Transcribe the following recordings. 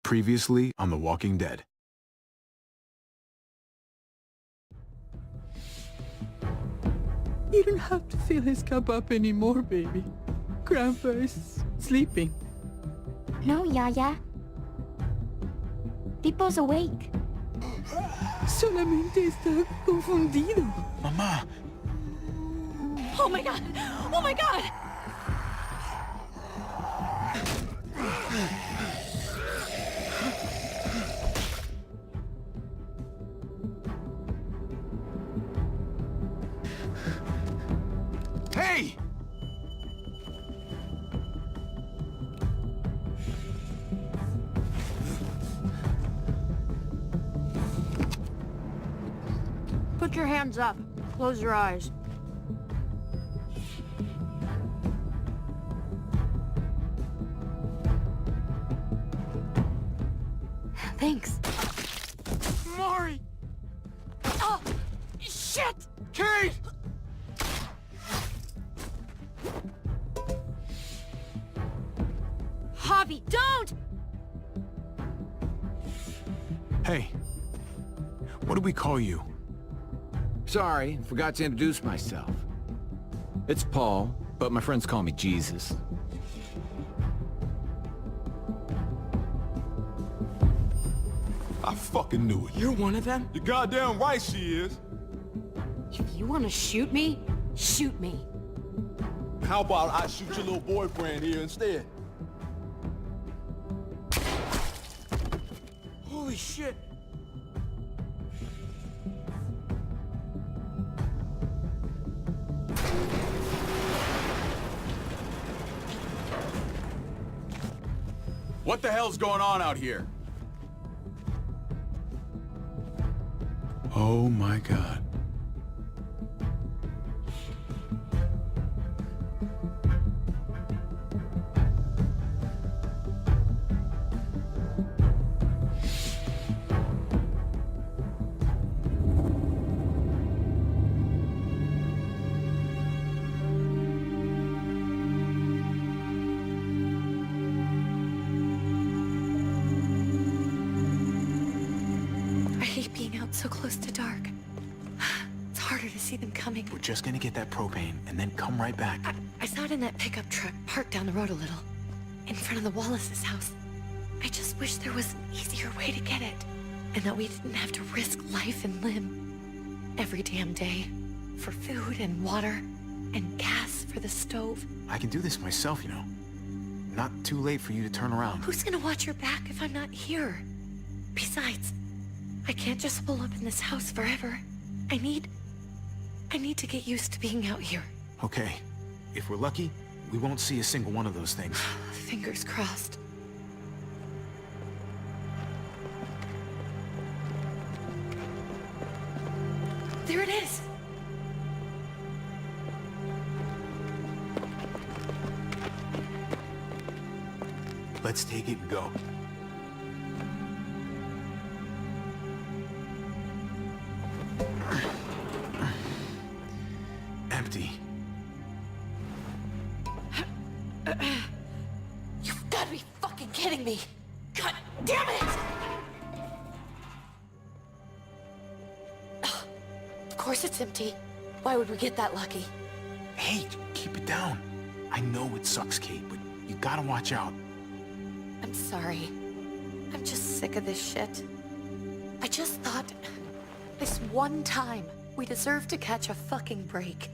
Previously on The Walking Dead. You don't have to fill his cup up anymore, baby. Grandpa is sleeping. No, Yaya. Pipo's awake. Solamente está confundido. Mamá! Oh my god! Oh my god! Hey! Put your hands up. Close your eyes. Thanks. Mari! Oh! Shit! Kate! Javi, don't! Hey. What do we call you? Sorry, forgot to introduce myself. It's Paul, but my friends call me Jesus. I fucking knew it. You're one of them? You're goddamn right she is. If you want to shoot me, shoot me. How about I shoot your little boyfriend here instead? Holy shit. What the hell's going on out here? Oh my god. I hate being out so close to dark. It's harder to see them coming. We're just gonna get that propane and then come right back. I saw it in that pickup truck parked down the road a little, in front of the Wallace's house. I just wish there was an easier way to get it, and that we didn't have to risk life and limb every damn day for food and water and gas for the stove. I can do this myself, you know. Not too late for you to turn around. Who's gonna watch your back if I'm not here? Besides, I can't just pull up in this house forever. I need to get used to being out here. Okay. If we're lucky, we won't see a single one of those things. Fingers crossed. There it is! Let's take it and go. Empty. You've got to be fucking kidding me! God damn it! Ugh. Of course it's empty. Why would we get that lucky? Hey, keep it down. I know it sucks, Kate, but you gotta watch out. I'm sorry. I'm just sick of this shit. I just thought, this one time, we deserve to catch a fucking break.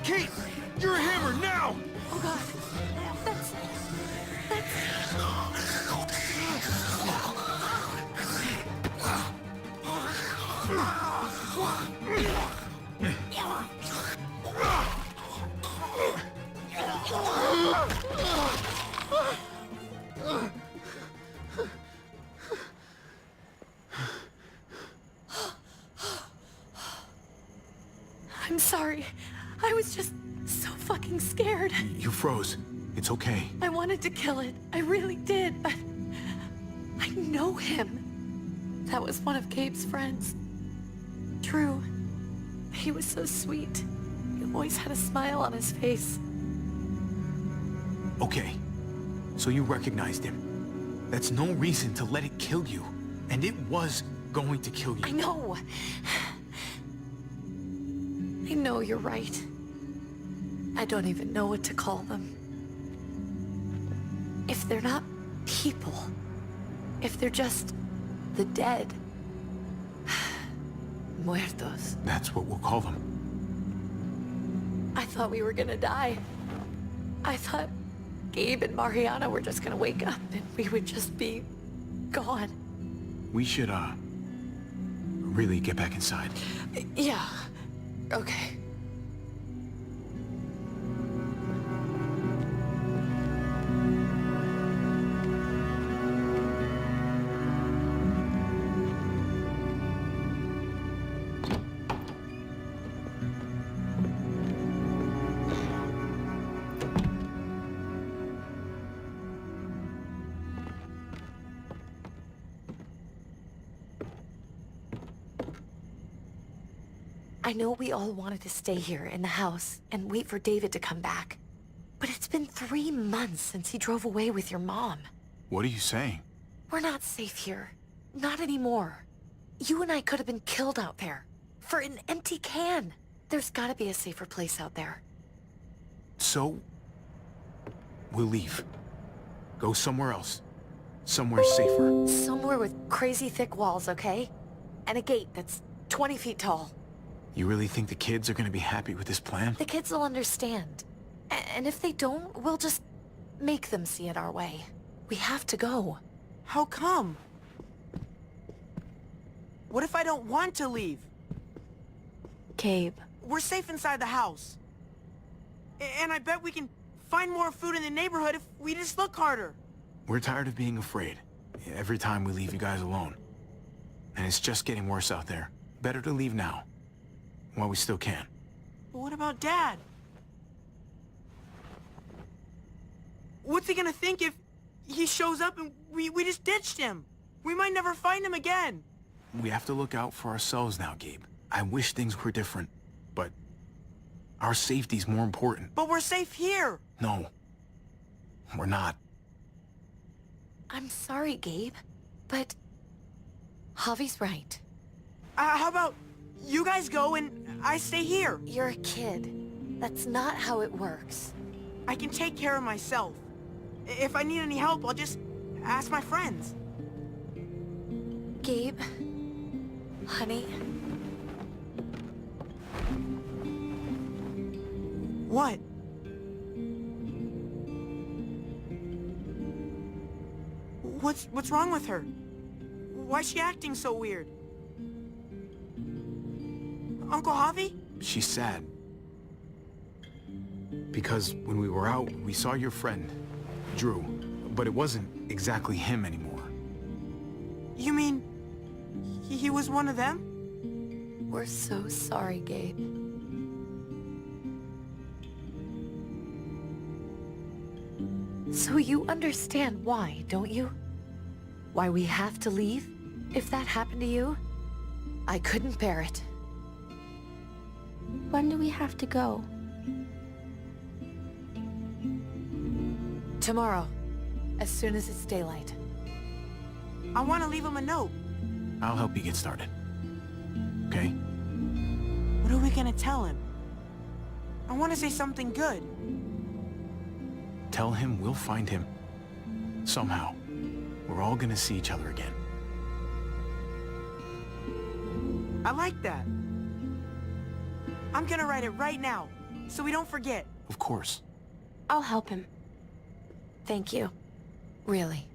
Kate, you're a hammer now! Oh god, that's... I'm sorry. I was just so fucking scared. You froze. It's okay. I wanted to kill it. I really did, but I know him. That was one of Gabe's friends. Drew. He was so sweet. He always had a smile on his face. Okay. So you recognized him. That's no reason to let it kill you. And it was going to kill you. I know. I know you're right. I don't even know what to call them. If they're not people, if they're just the dead, muertos. That's what we'll call them. I thought we were gonna die. I thought Gabe and Mariana were just gonna wake up and we would just be gone. We should, really get back inside. Yeah. Okay. I know we all wanted to stay here in the house and wait for David to come back. But it's been 3 months since he drove away with your mom. What are you saying? We're not safe here. Not anymore. You and I could have been killed out there. For an empty can. There's gotta be a safer place out there. So, we'll leave. Go somewhere else. Somewhere safer. Somewhere with crazy thick walls, okay? And a gate that's 20 feet tall. You really think the kids are gonna be happy with this plan? The kids will understand. And if they don't, we'll just make them see it our way. We have to go. How come? What if I don't want to leave? Gabe. We're safe inside the house. And I bet we can find more food in the neighborhood if we just look harder. We're tired of being afraid. Every time we leave you guys alone. And it's just getting worse out there. Better to leave now. While we still can. But what about Dad? What's he gonna think if he shows up and we just ditched him? We might never find him again. We have to look out for ourselves now, Gabe. I wish things were different, but our safety's more important. But we're safe here. No, we're not. I'm sorry, Gabe, but Javi's right. How about you guys go and I stay here? You're a kid. That's not how it works. I can take care of myself. If I need any help, I'll just ask my friends. Gabe, honey, What? What's wrong with her? Why's she acting so weird? Uncle Javi? She's sad. Because when we were out, we saw your friend, Drew. But it wasn't exactly him anymore. You mean he was one of them? we're so sorry, Gabe. So you understand why, don't you? Why we have to leave? If that happened to you, I couldn't bear it. When do we have to go? Tomorrow, as soon as it's daylight. I want to leave him a note. I'll help you get started. Okay? What are we gonna tell him? I want to say something good. Tell him we'll find him. Somehow. We're all gonna see each other again. I like that. I'm gonna write it right now, so we don't forget. Of course. I'll help him. Thank you. Really.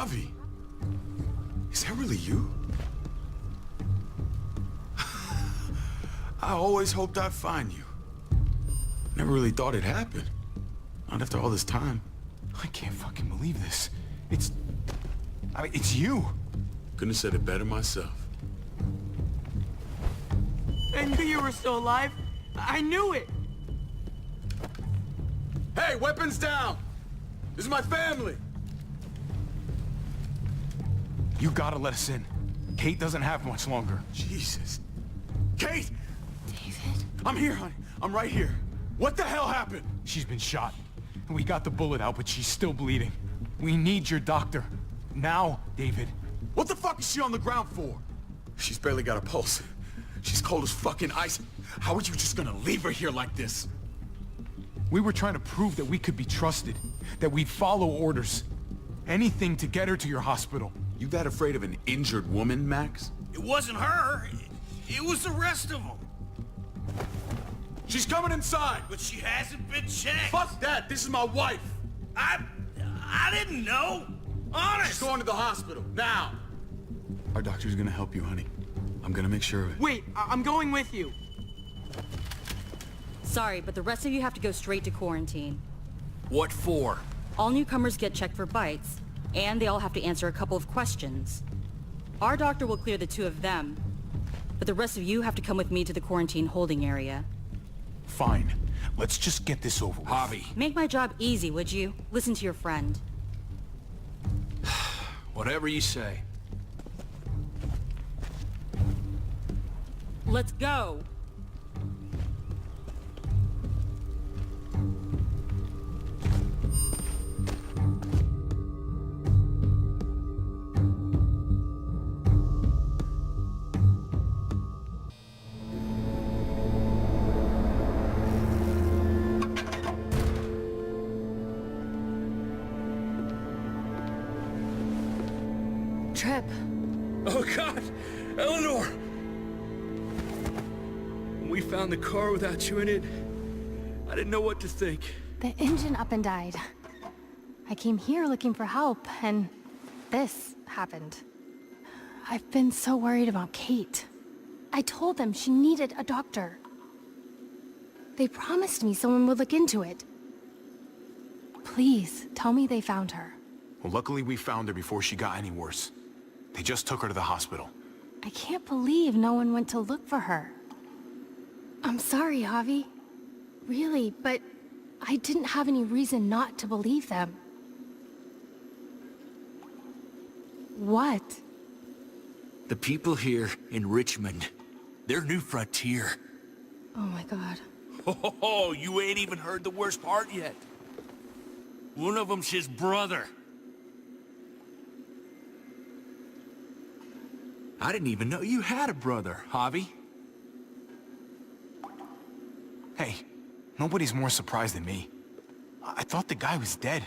Javi, is that really you? I always hoped I'd find you. Never really thought it'd happen. Not after all this time. I can't fucking believe this. It's you. Couldn't have said it better myself. I knew you were still alive. I knew it. Hey, weapons down! This is my family! You gotta let us in. Kate doesn't have much longer. Jesus. Kate! David? I'm here, honey. I'm right here. What the hell happened? She's been shot. We got the bullet out, but she's still bleeding. We need your doctor. Now, David. What the fuck is she on the ground for? She's barely got a pulse. She's cold as fucking ice. How are you just gonna leave her here like this? We were trying to prove that we could be trusted, that we'd follow orders. Anything to get her to your hospital. You that afraid of an injured woman, Max? It wasn't her. It was the rest of them. She's coming inside! But she hasn't been checked. Fuck that! This is my wife! I didn't know. Honest. She's going to the hospital, now! Our doctor's gonna help you, honey. I'm gonna make sure of it. Wait, I'm going with you. Sorry, but the rest of you have to go straight to quarantine. What for? All newcomers get checked for bites, and they all have to answer a couple of questions. Our doctor will clear the two of them, but the rest of you have to come with me to the quarantine holding area. Fine. Let's just get this over with. Javi. Make my job easy, would you? Listen to your friend. Whatever you say. Let's go! Trip. Oh, God! Eleanor! When we found the car without you in it, I didn't know what to think. The engine up and died. I came here looking for help, and this happened. I've been so worried about Kate. I told them she needed a doctor. They promised me someone would look into it. Please, tell me they found her. Well, luckily we found her before she got any worse. They just took her to the hospital. I can't believe no one went to look for her. I'm sorry, Javi. Really, but I didn't have any reason not to believe them. What? The people here in Richmond, their new frontier. Oh my god. Oh, you ain't even heard the worst part yet. One of them's his brother. I didn't even know you had a brother, Javi. Hey, nobody's more surprised than me. I thought the guy was dead.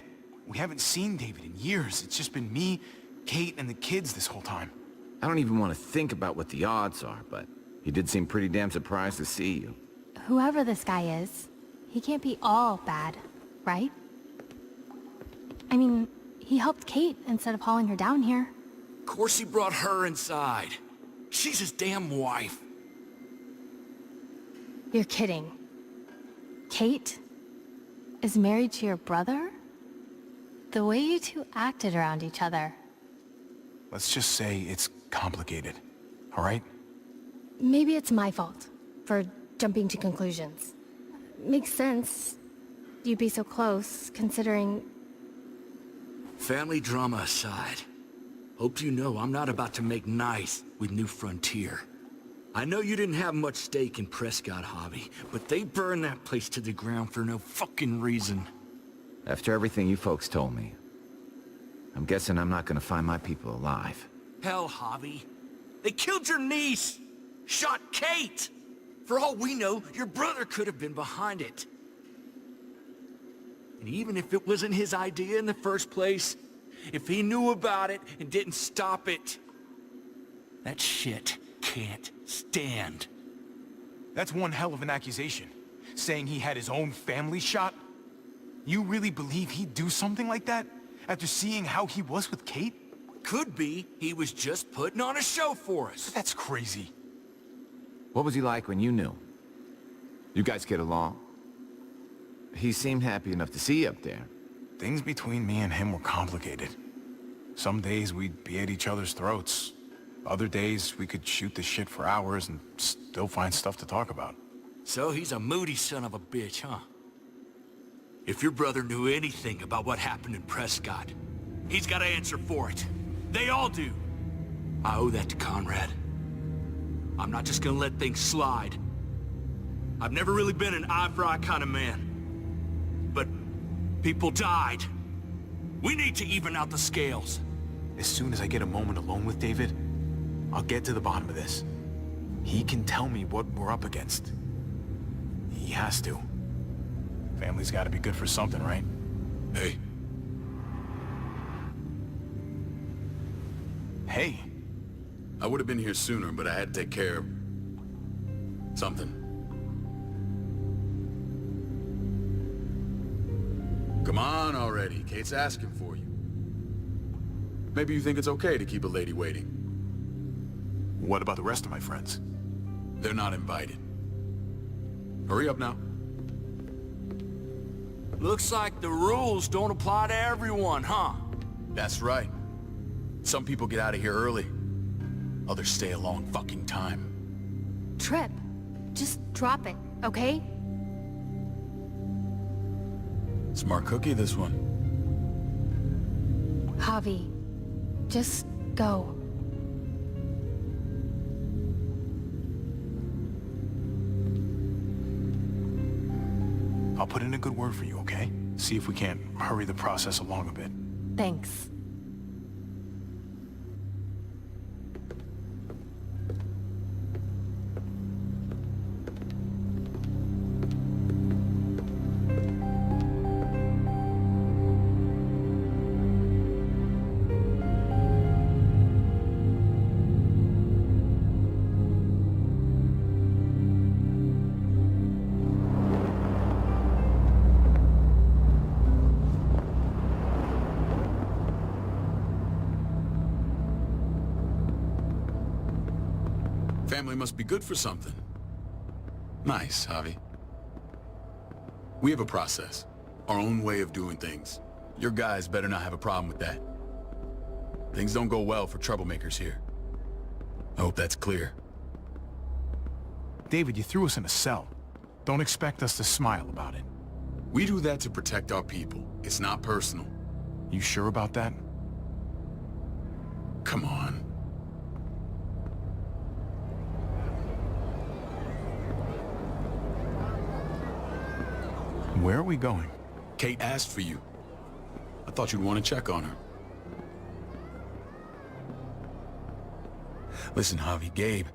We haven't seen David in years. It's just been me, Kate, and the kids this whole time. I don't even want to think about what the odds are, but he did seem pretty damn surprised to see you. Whoever this guy is, he can't be all bad, right? I mean, he helped Kate instead of hauling her down here. Of course he brought her inside. She's his damn wife. You're kidding. Kate is married to your brother? The way you two acted around each other. Let's just say it's complicated, all right? Maybe it's my fault for jumping to conclusions. Makes sense. You'd be so close, considering... Family drama aside, hope you know I'm not about to make nice with New Frontier. I know you didn't have much stake in Prescott, Javi, but they burned that place to the ground for no fucking reason. After everything you folks told me, I'm guessing I'm not gonna find my people alive. Hell, Javi. They killed your niece! Shot Kate! For all we know, your brother could have been behind it. And even if it wasn't his idea in the first place, if he knew about it and didn't stop it, that shit can't stand. That's one hell of an accusation. Saying he had his own family shot? You really believe he'd do something like that? After seeing how he was with Kate? could be he was just putting on a show for us. That's crazy. What was he like when you knew? You guys get along? He seemed happy enough to see you up there. Things between me and him were complicated. Some days we'd be at each other's throats. Other days we could shoot the shit for hours and still find stuff to talk about. So he's a moody son of a bitch, huh? If your brother knew anything about what happened in Prescott, he's got to answer for it. They all do. I owe that to Conrad. I'm not just gonna let things slide. I've never really been an eye-for-eye kind of man. But people died. We need to even out the scales. As soon as I get a moment alone with David, I'll get to the bottom of this. He can tell me what we're up against. He has to. Family's gotta be good for something, right? Hey, Hey, I would have been here sooner, but I had to take care of something. Come on already. Kate's asking for you. Maybe you think it's okay to keep a lady waiting. what about the rest of my friends? They're not invited. Hurry up now. Looks like the rules don't apply to everyone, huh? That's right. Some people get out of here early. Others stay a long fucking time. Trip, just drop it, okay? Smart cookie, this one. Javi, just go. I'll put in a good word for you, okay? See if we can't hurry the process along a bit. Thanks. Family must be good for something. Nice, Javi. We have a process. Our own way of doing things. Your guys better not have a problem with that. Things don't go well for troublemakers here. I hope that's clear. David, you threw us in a cell. Don't expect us to smile about it. We do that to protect our people. It's not personal. You sure about that? Come on. Where are we going? Kate asked for you. I thought you'd want to check on her. Listen, Javi, Gabe,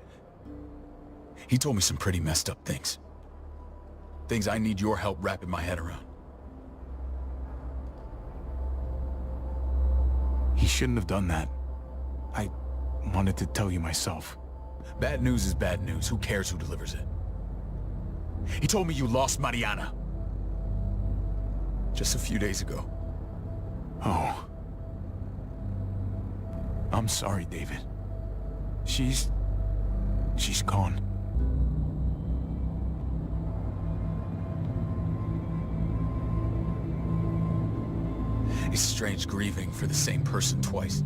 he told me some pretty messed up things. Things I need your help wrapping my head around. He shouldn't have done that. I wanted to tell you myself. Bad news is bad news. Who cares who delivers it? He told me you lost Mariana. Just a few days ago. Oh. I'm sorry, David. She's gone. It's strange grieving for the same person twice.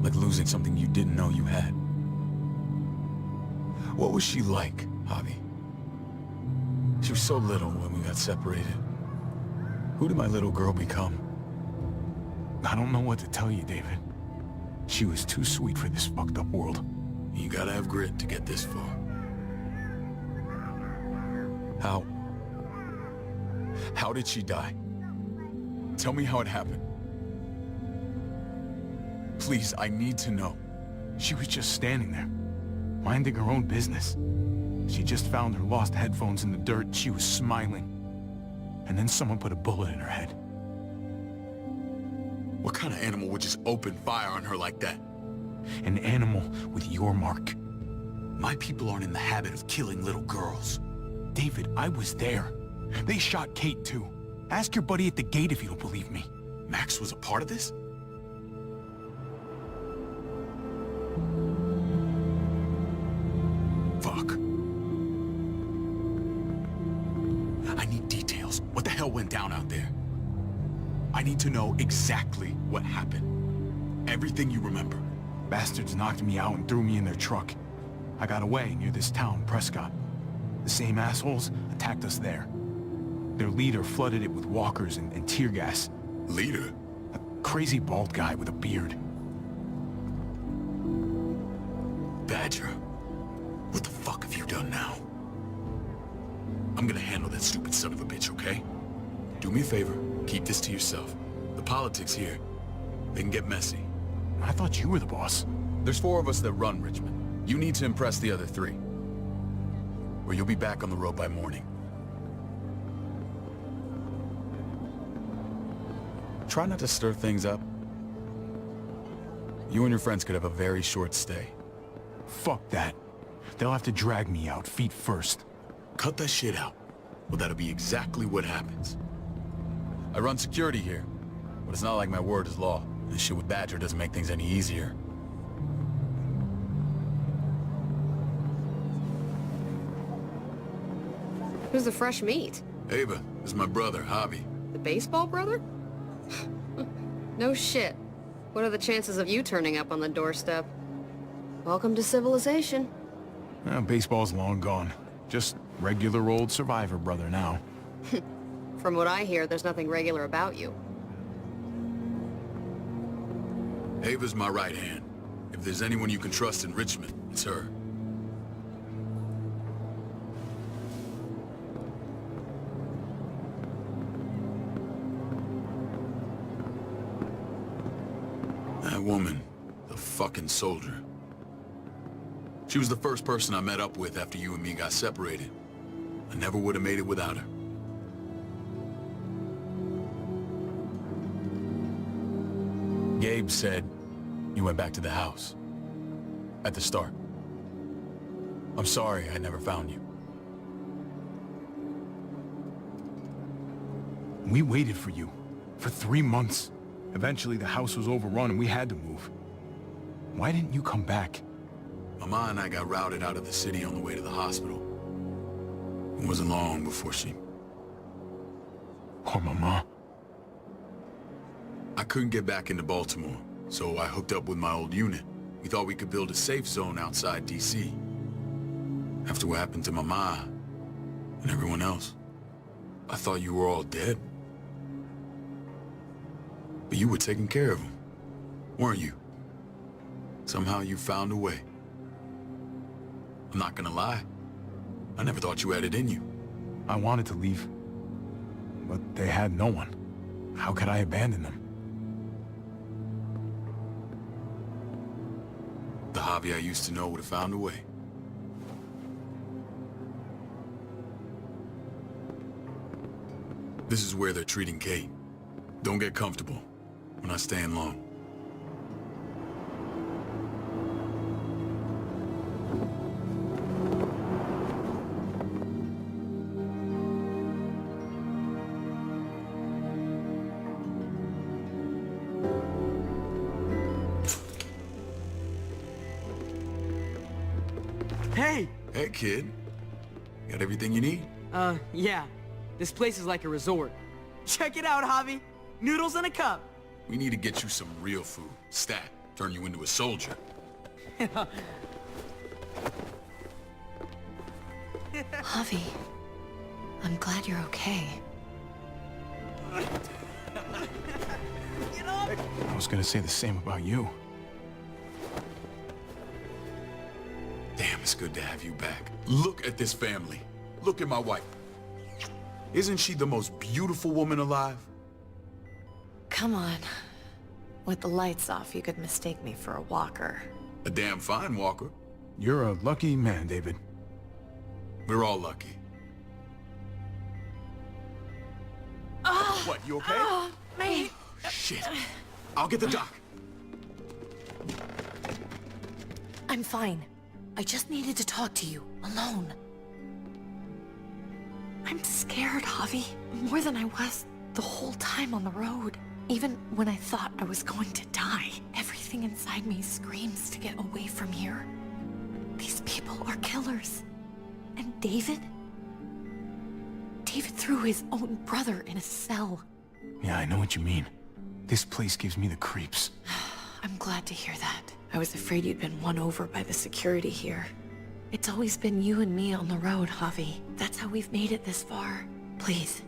Like losing something you didn't know you had. What was she like, Javi? She was so little when we got separated. Who did my little girl become? I don't know what to tell you, David. She was too sweet for this fucked up world. You gotta have grit to get this far. How did she die? Tell me how it happened. Please, I need to know. She was just standing there, minding her own business. She just found her lost headphones in the dirt and she was smiling. And then someone put a bullet in her head. What kind of animal would just open fire on her like that? An animal with your mark. My people aren't in the habit of killing little girls. David, I was there. They shot Kate too. Ask your buddy at the gate if you don't believe me. Max was a part of this? there. I need to know exactly what happened. Everything you remember. Bastards knocked me out and threw me in their truck. I got away near this town, Prescott. The same assholes attacked us there. Their leader flooded it with walkers and tear gas. Leader? A crazy bald guy with a beard. Badger, what the fuck have you done now? I'm gonna handle that stupid son of a bitch, okay? Do me a favor, keep this to yourself. The politics here, they can get messy. I thought you were the boss. There's 4 of us that run Richmond. You need to impress the other 3. Or you'll be back on the road by morning. Try not to stir things up. You and your friends could have a very short stay. Fuck that. They'll have to drag me out, feet first. Cut that shit out. Well, that'll be exactly what happens. I run security here, but it's not like my word is law. This shit with Badger doesn't make things any easier. Who's the fresh meat? Ava, this is my brother, Javi. The baseball brother? No shit. What are the chances of you turning up on the doorstep? Welcome to civilization. Baseball's long gone. Just regular old survivor brother now. From what I hear, there's nothing regular about you. Ava's my right hand. If there's anyone you can trust in Richmond, it's her. That woman, the fucking soldier. She was the first person I met up with after you and me got separated. I never would have made it without her. Gabe said you went back to the house. At the start. I'm sorry I never found you. We waited for you. For 3 months. Eventually the house was overrun and we had to move. Why didn't you come back? Mama and I got routed out of the city on the way to the hospital. It wasn't long before she... Poor Mama. I couldn't get back into Baltimore, so I hooked up with my old unit. We thought we could build a safe zone outside D.C. After what happened to Mama and everyone else, I thought you were all dead. But you were taking care of them, weren't you? Somehow you found a way. I'm not gonna lie. I never thought you had it in you. I wanted to leave. But they had no one. How could I abandon them? The Javi I used to know would have found a way. This is where they're treating Kate. Don't get comfortable. We're not staying long. Hey! Hey, kid. Got everything you need? Yeah. This place is like a resort. Check it out, Javi. Noodles in a cup. We need to get you some real food. Stat. Turn you into a soldier. Javi, I'm glad you're okay. I was gonna say the same about you. Damn, it's good to have you back. Look at this family. Look at my wife. Isn't she the most beautiful woman alive? Come on. With the lights off, you could mistake me for a walker. A damn fine walker. You're a lucky man, David. We're all lucky. What, you okay? Shit. I'll get the doc. I'm fine. I just needed to talk to you, alone. I'm scared, Javi. More than I was the whole time on the road. Even when I thought I was going to die, everything inside me screams to get away from here. These people are killers. And David David threw his own brother in a cell. Yeah, I know what you mean. This place gives me the creeps. I'm glad to hear that. I was afraid you'd been won over by the security here. It's always been you and me on the road, Javi. That's how we've made it this far. Please,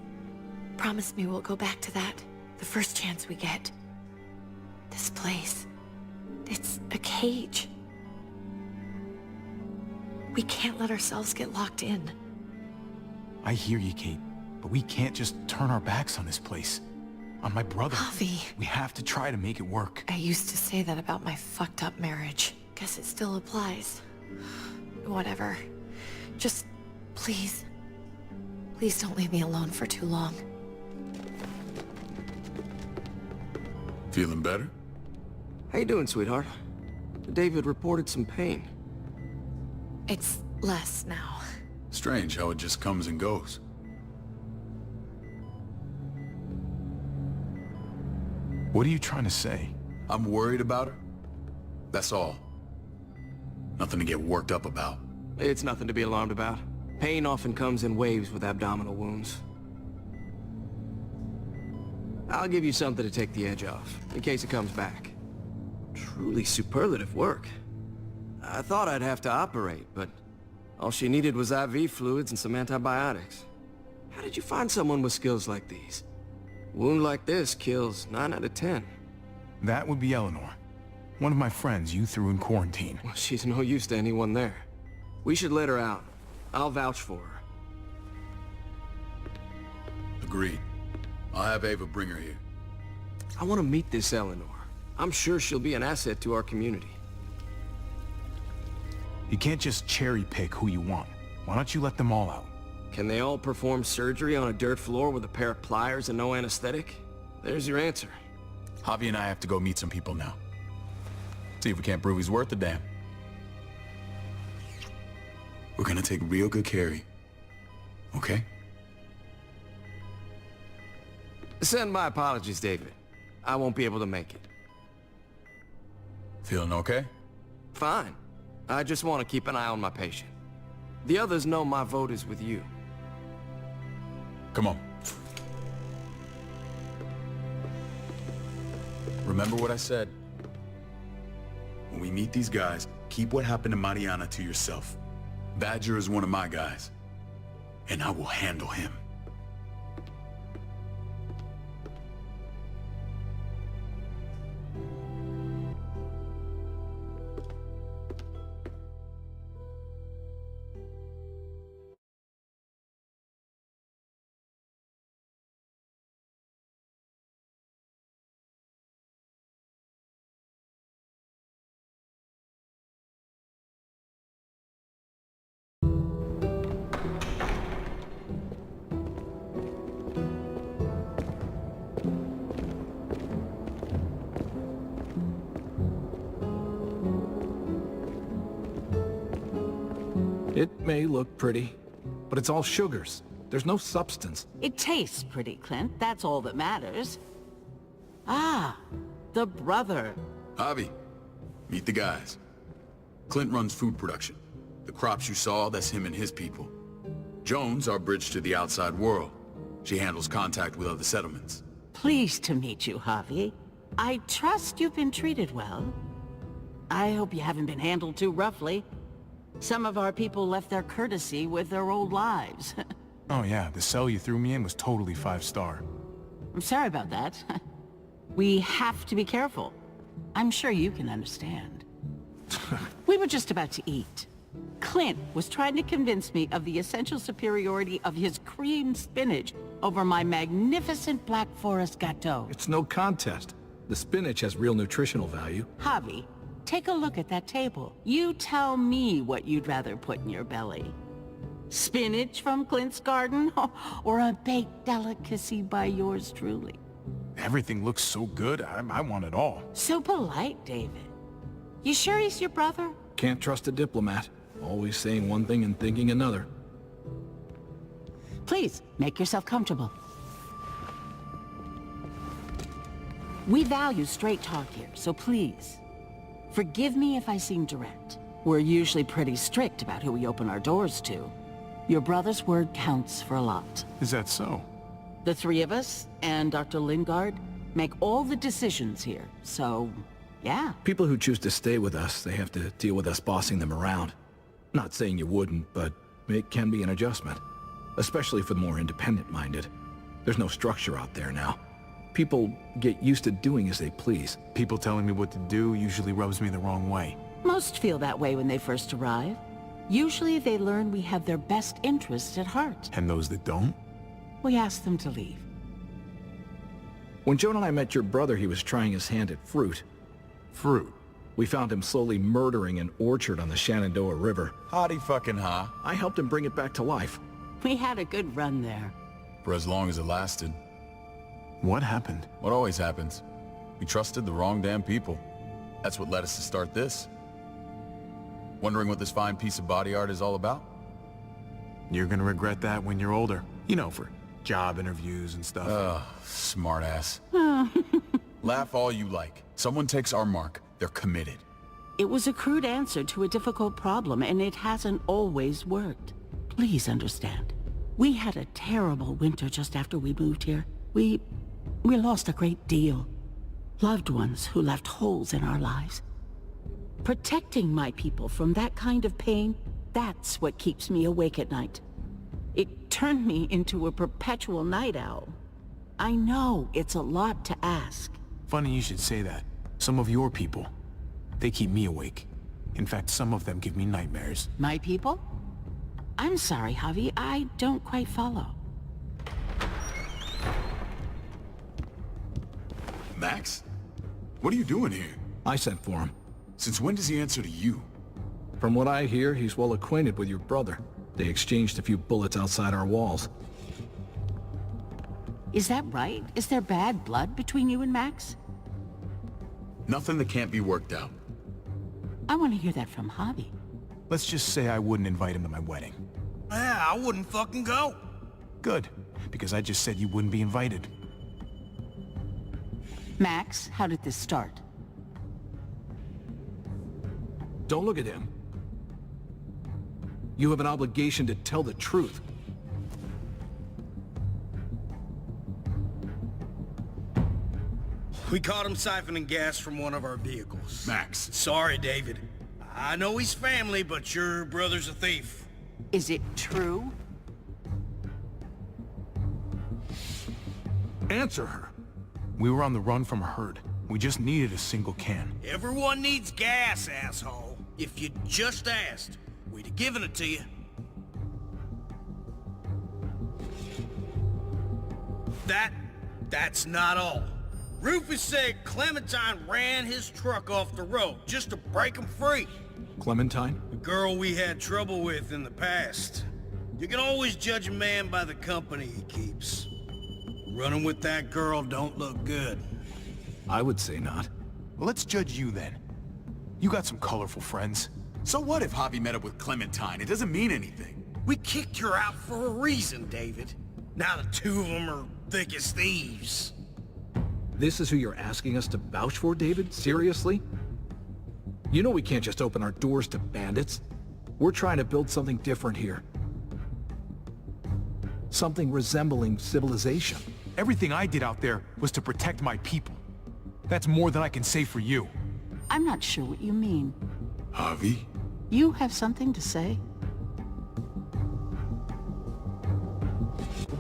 promise me we'll go back to that the first chance we get. This place, it's a cage. We can't let ourselves get locked in. I hear you, Kate, but we can't just turn our backs on this place. On my brother. Javi. We have to try to make it work. I used to say that about my fucked up marriage. Guess it still applies. Whatever. Just, please. Please don't leave me alone for too long. Feeling better? How you doing, sweetheart? David reported some pain. It's less now. Strange how it just comes and goes. What are you trying to say? I'm worried about her. That's all. Nothing to get worked up about. It's nothing to be alarmed about. Pain often comes in waves with abdominal wounds. I'll give you something to take the edge off, in case it comes back. Truly superlative work. I thought I'd have to operate, but all she needed was IV fluids and some antibiotics. How did you find someone with skills like these? A wound like this kills 9 out of 10. That would be Eleanor. One of my friends you threw in quarantine. Well, she's no use to anyone there. We should let her out. I'll vouch for her. Agreed. I'll have Ava bring her here. I want to meet this Eleanor. I'm sure she'll be an asset to our community. You can't just cherry pick who you want. Why don't you let them all out? Can they all perform surgery on a dirt floor with a pair of pliers and no anesthetic? There's your answer. Javi and I have to go meet some people now. See if we can't prove he's worth a damn. We're gonna take real good care of you. Okay? Send my apologies, David. I won't be able to make it. Feeling okay? Fine. I just want to keep an eye on my patient. The others know my vote is with you. Come on. Remember what I said. When we meet these guys, keep what happened to Mariana to yourself. Badger is one of my guys, and I will handle him. It may look pretty, but it's all sugars. There's no substance. It tastes pretty, Clint. That's all that matters. Ah, the brother. Javi, meet the guys. Clint runs food production. The crops you saw, that's him and his people. Jones, our bridge to the outside world. She handles contact with other settlements. Pleased to meet you, Javi. I trust you've been treated well. I hope you haven't been handled too roughly. Some of our people left their courtesy with their old lives. Oh yeah, the cell you threw me in was totally 5-star. I'm sorry about that. We have to be careful. I'm sure you can understand. We were just about to eat. Clint was trying to convince me of the essential superiority of his creamed spinach over my magnificent Black Forest gâteau. It's no contest. The spinach has real nutritional value. Javi, take a look at that table. You tell me what you'd rather put in your belly. Spinach from Clint's garden, or a baked delicacy by yours truly? Everything looks so good, I want it all. So polite, David. You sure he's your brother? Can't trust a diplomat. Always saying one thing and thinking another. Please, make yourself comfortable. We value straight talk here, so please, forgive me if I seem direct. We're usually pretty strict about who we open our doors to. Your brother's word counts for a lot. Is that so? The three of us and Dr. Lingard make all the decisions here, so yeah. People who choose to stay with us, they have to deal with us bossing them around. Not saying you wouldn't, but it can be an adjustment. Especially for the more independent-minded. There's no structure out there now. People get used to doing as they please. People telling me what to do usually rubs me the wrong way. Most feel that way when they first arrive. Usually they learn we have their best interests at heart. And those that don't? We ask them to leave. When Joan and I met your brother, he was trying his hand at fruit. Fruit? We found him slowly murdering an orchard on the Shenandoah River. Howdy fucking ha. I helped him bring it back to life. We had a good run there. For as long as it lasted. What happened? What always happens. We trusted the wrong damn people. That's what led us to start this. Wondering what this fine piece of body art is all about? You're gonna regret that when you're older. You know, for job interviews and stuff. Ugh, smartass. Laugh all you like. Someone takes our mark, they're committed. It was a crude answer to a difficult problem, and it hasn't always worked. Please understand. We had a terrible winter just after we moved here. We lost a great deal. Loved ones who left holes in our lives. Protecting my people from that kind of pain, that's what keeps me awake at night. It turned me into a perpetual night owl. I know it's a lot to ask. Funny you should say that. Some of your people, they keep me awake. In fact, some of them give me nightmares. My people? I'm sorry, Javi, I don't quite follow. Max? What are you doing here? I sent for him. Since when does he answer to you? From what I hear, he's well acquainted with your brother. They exchanged a few bullets outside our walls. Is that right? Is there bad blood between you and Max? Nothing that can't be worked out. I want to hear that from Javi. Let's just say I wouldn't invite him to my wedding. Yeah, I wouldn't fucking go. Good, because I just said you wouldn't be invited. Max, how did this start? Don't look at him. You have an obligation to tell the truth. We caught him siphoning gas from one of our vehicles. Max. Sorry, David. I know he's family, but your brother's a thief. Is it true? Answer her. We were on the run from a herd. We just needed a single can. Everyone needs gas, asshole. If you just asked, we'd have given it to you. That's not all. Rufus said Clementine ran his truck off the road just to break him free. Clementine? The girl we had trouble with in the past. You can always judge a man by the company he keeps. Running with that girl don't look good. I would say not. Well, let's judge you then. You got some colorful friends. So what if Javi met up with Clementine? It doesn't mean anything. We kicked her out for a reason, David. Now the two of them are thick as thieves. This is who you're asking us to vouch for, David? Seriously? You know we can't just open our doors to bandits. We're trying to build something different here. Something resembling civilization. Everything I did out there was to protect my people. That's more than I can say for you. I'm not sure what you mean. Javi? You have something to say?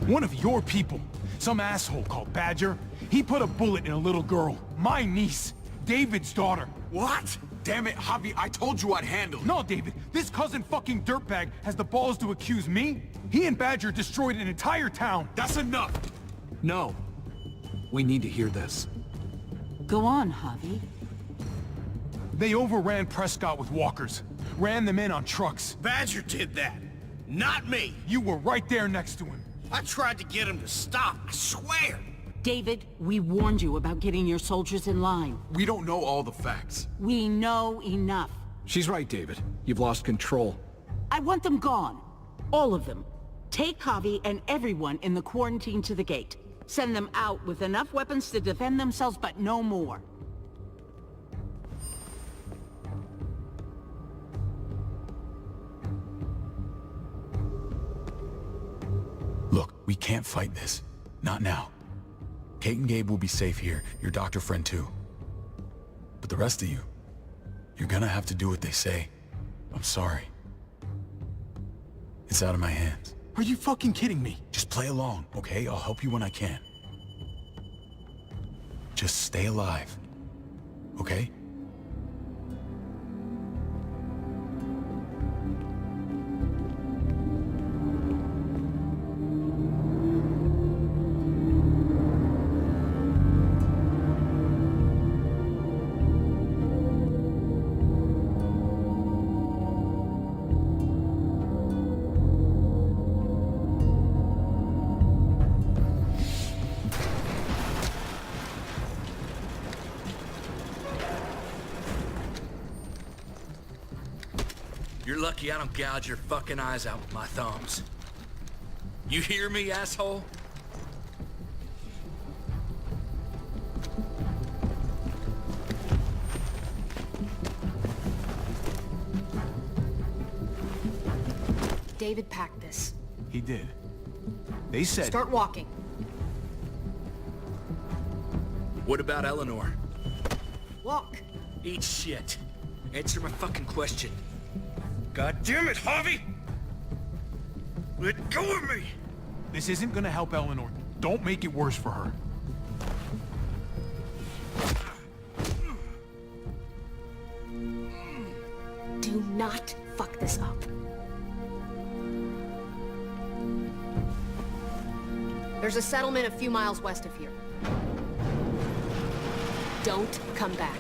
One of your people, some asshole called Badger, he put a bullet in a little girl, my niece, David's daughter. What? Damn it, Javi, I told you I'd handle it. No, David, this cousin fucking dirtbag has the balls to accuse me? He and Badger destroyed an entire town. That's enough. No. We need to hear this. Go on, Javi. They overran Prescott with walkers, ran them in on trucks. Badger did that, not me. You were right there next to him. I tried to get him to stop, I swear. David, we warned you about getting your soldiers in line. We don't know all the facts. We know enough. She's right, David. You've lost control. I want them gone. All of them. Take Javi and everyone in the quarantine to the gate. Send them out with enough weapons to defend themselves, but no more. Look, we can't fight this. Not now. Kate and Gabe will be safe here, your doctor friend too. But the rest of you, you're gonna have to do what they say. I'm sorry. It's out of my hands. Are you fucking kidding me? Just play along, okay? I'll help you when I can. Just stay alive, okay? You're lucky I don't gouge your fucking eyes out with my thumbs. You hear me, asshole? David packed this. He did. They said... Start walking. What about Eleanor? Walk. Eat shit. Answer my fucking question. God damn it, Javi! Let go of me! This isn't gonna help Eleanor. Don't make it worse for her. Do not fuck this up. There's a settlement a few miles west of here. Don't come back.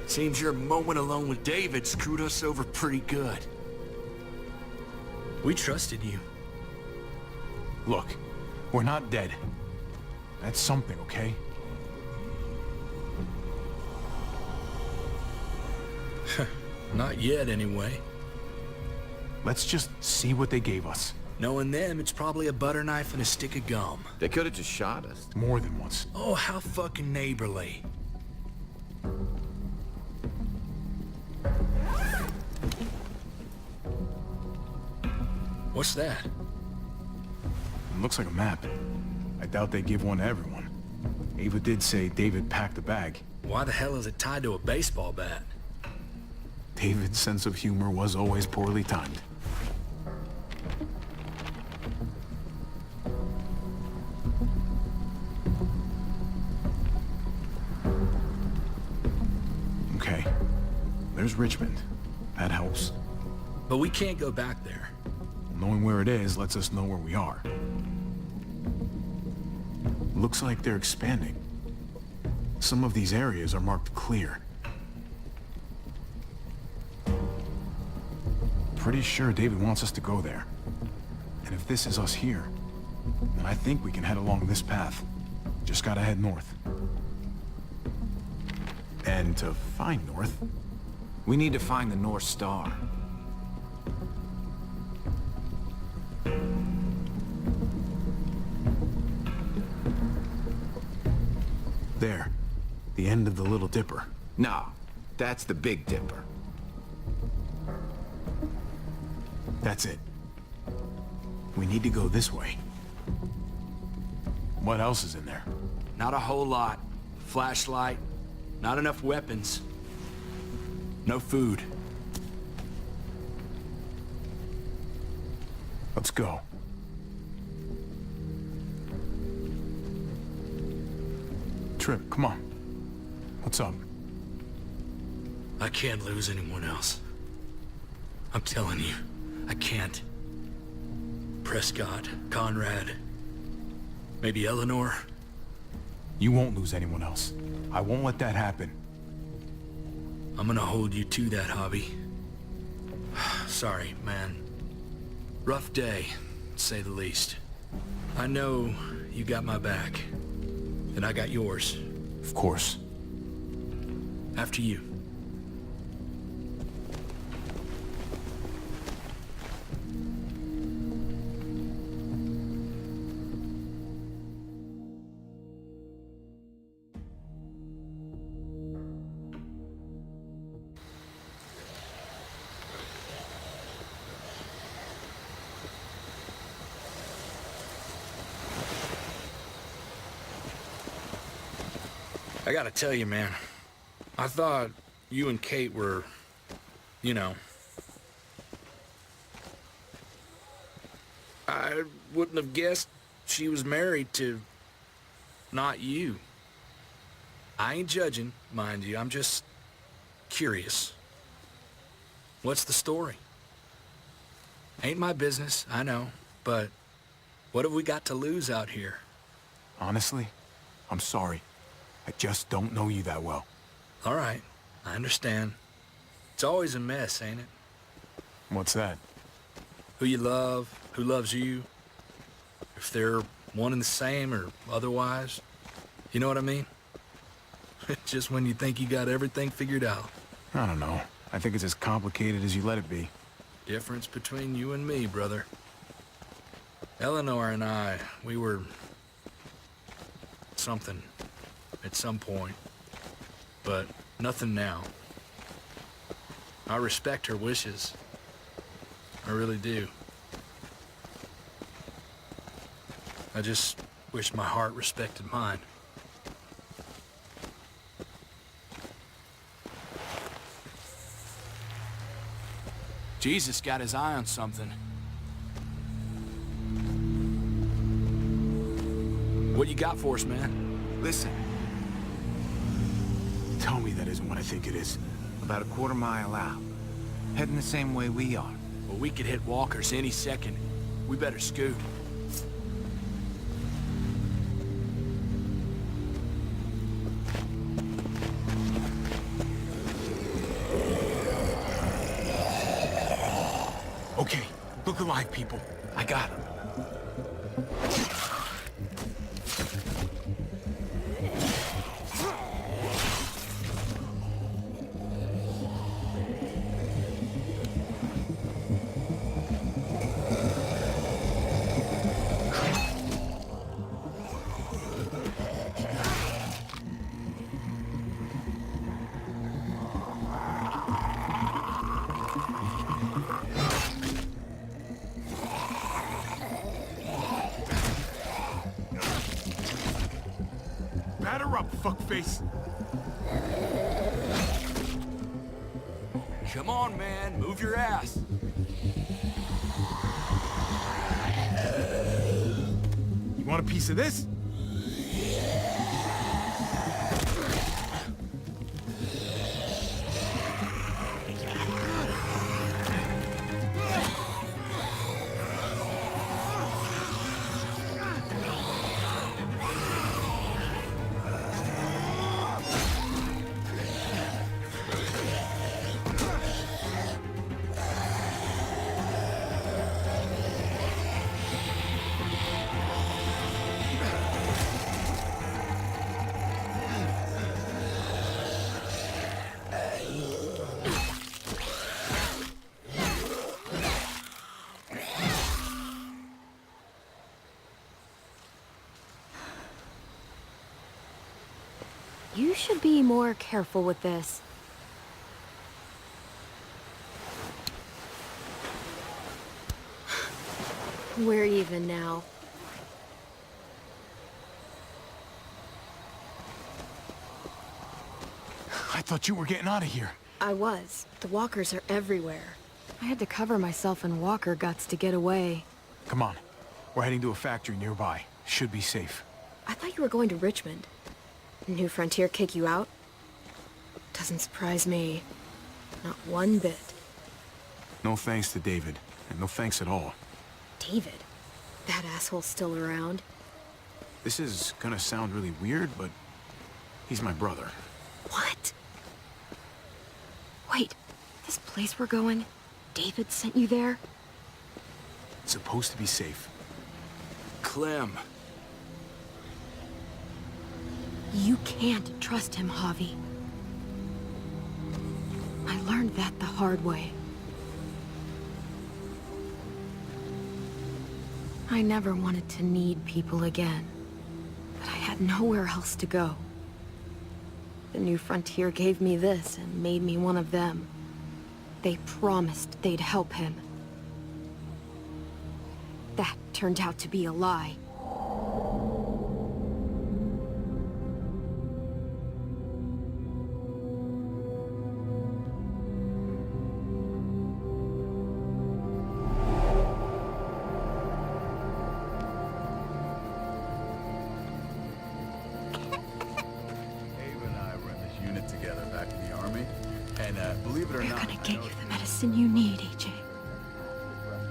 Seems your moment alone with David screwed us over pretty good. We trusted you. Look, we're not dead. That's something, okay? Not yet, anyway. Let's just see what they gave us. Knowing them, it's probably a butter knife and a stick of gum. They could have just shot us. More than once. Oh, how fucking neighborly. What's that? It looks like a map. I doubt they give one to everyone. Ava did say David packed the bag. Why the hell is it tied to a baseball bat? David's sense of humor was always poorly timed. Okay. There's Richmond. That helps. But we can't go back there. Knowing where it is lets us know where we are. Looks like they're expanding. Some of these areas are marked clear. Pretty sure David wants us to go there. And if this is us here, then I think we can head along this path. Just gotta head north. And to find north... We need to find the North Star. There. The end of the Little Dipper. No, that's the Big Dipper. That's it. We need to go this way. What else is in there? Not a whole lot. Flashlight. Not enough weapons. No food. Let's go. Trip, come on. What's up? I can't lose anyone else. I'm telling you, I can't. Prescott, Conrad, maybe Eleanor. You won't lose anyone else. I won't let that happen. I'm gonna hold you to that, Javi. Sorry, man. Rough day, to say the least. I know you got my back, and I got yours. Of course. After you. I gotta tell you, man. I thought you and Kate were, you know... I wouldn't have guessed she was married to... not you. I ain't judging, mind you. I'm just... curious. What's the story? Ain't my business, I know, but... what have we got to lose out here? Honestly, I'm sorry. I just don't know you that well. All right, I understand. It's always a mess, ain't it? What's that? Who you love, who loves you, if they're one and the same or otherwise. You know what I mean? Just when you think you got everything figured out. I don't know. I think it's as complicated as you let it be. Difference between you and me, brother. Eleanor and I, we were... something at some point. But nothing now. I respect her wishes. I really do. I just wish my heart respected mine. Jesus got his eye on something. What you got for us, man? Listen, Tell me that isn't what I think it is. about a quarter mile out. Heading the same way we are. Well, we could hit walkers any second. We better scoot. Okay, look alive, people. I got him. Batter up, fuckface. Come on, man. Move your ass. You want a piece of this? You should be more careful with this. We're even now. I thought you were getting out of here. I was. The walkers are everywhere. I had to cover myself in walker guts to get away. Come on. We're heading to a factory nearby. Should be safe. I thought you were going to Richmond. New Frontier kick you out? Doesn't surprise me. Not one bit. No thanks to David, and no thanks at all. David? That asshole's still around? This is gonna sound really weird, but he's my brother. What? Wait, this place we're going, David sent you there? It's supposed to be safe. Clem. You can't trust him, Javi. I learned that the hard way. I never wanted to need people again, but I had nowhere else to go. The New Frontier gave me this and made me one of them. They promised they'd help him. That turned out to be a lie. And believe it or They're not, gonna get you the medicine you need, AJ.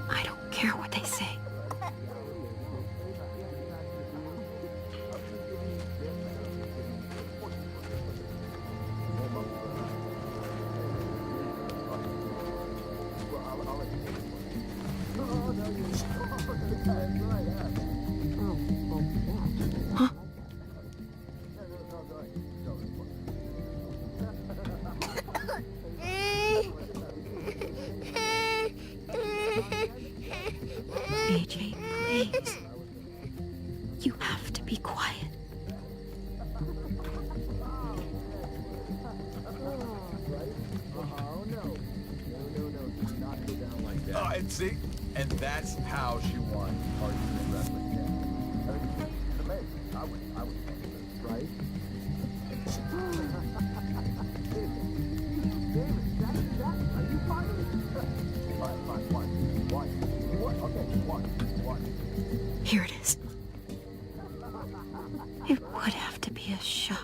I don't care what they say. Huh? AJ, please. You have to be quiet. and see, and that's how she won Hard Wrestling. It's amazing. I would right? Are you fine? All right, fine. One. Okay, one. Here it is. It would have to be a shot.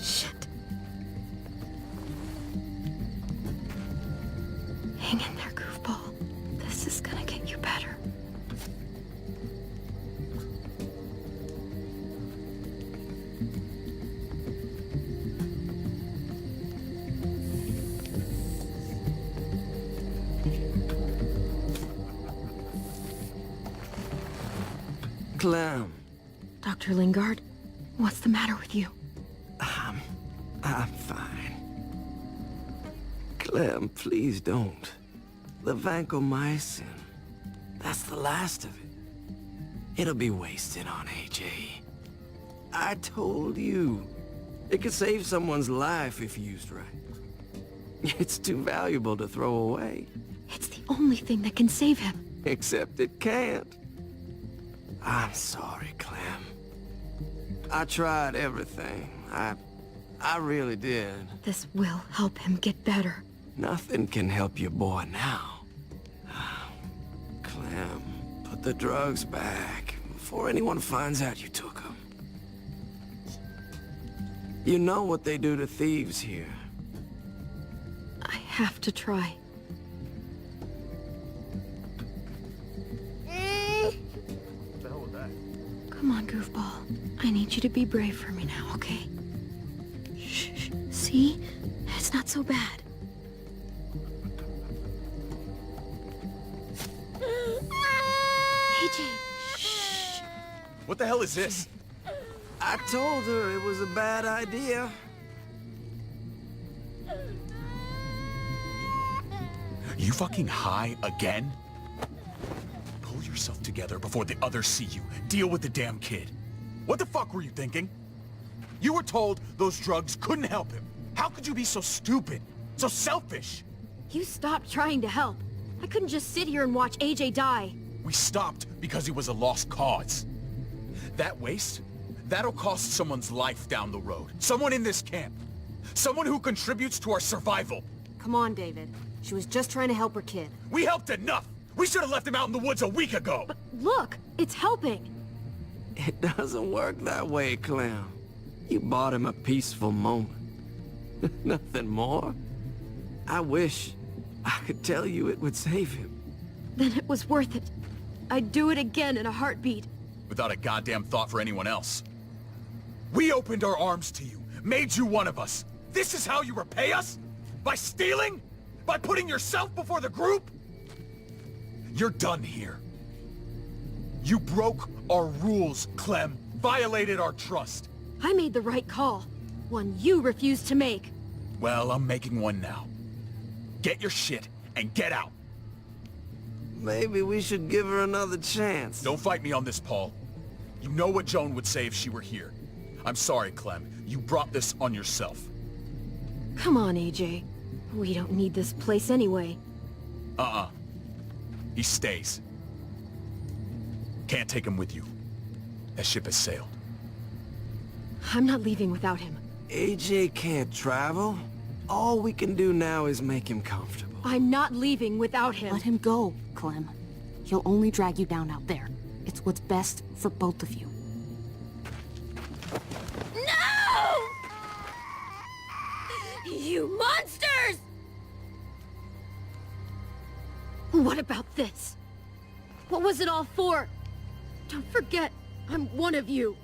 Shit. Hang in there, goofball. This is gonna get you better. Clem. Dr. Lingard, what's the matter with you? I'm fine. Clem, please don't. The vancomycin. That's the last of it. It'll be wasted on AJ. I told you. It could save someone's life if used right. It's too valuable to throw away. It's the only thing that can save him. Except it can't. I'm sorry, Clem. I tried everything. I really did. This will help him get better. Nothing can help your boy now. Clem, put the drugs back before anyone finds out you took them. You know what they do to thieves here. I have to try. What the hell was that? Come on, goofball. I need you to be brave for me now, okay? Shh. See? It's not so bad. AJ, shh. What the hell is this? I told her it was a bad idea. You fucking high again? Pull yourself together before the others see you. Deal with the damn kid. What the fuck were you thinking? You were told those drugs couldn't help him. How could you be so stupid? So selfish? You stopped trying to help. I couldn't just sit here and watch AJ die. We stopped because he was a lost cause. That waste? That'll cost someone's life down the road. Someone in this camp. Someone who contributes to our survival. Come on, David. She was just trying to help her kid. We helped enough! We should have left him out in the woods a week ago! But look, it's helping. It doesn't work that way, Clem. You bought him a peaceful moment. Nothing more. I wish I could tell you it would save him. Then it was worth it. I'd do it again in a heartbeat. Without a goddamn thought for anyone else. We opened our arms to you, made you one of us. This is how you repay us? By stealing? By putting yourself before the group? You're done here. You broke our rules, Clem. Violated our trust. I made the right call. One you refused to make. Well, I'm making one now. Get your shit and get out. Maybe we should give her another chance. Don't fight me on this, Paul. You know what Joan would say if she were here. I'm sorry, Clem. You brought this on yourself. Come on, AJ. We don't need this place anyway. He stays. Can't take him with you. That ship has sailed. I'm not leaving without him. AJ can't travel. All we can do now is make him comfortable. I'm not leaving without him. Let him go, Clem. He'll only drag you down out there. It's what's best for both of you. No! You monsters! What about this? What was it all for? Don't forget, I'm one of you.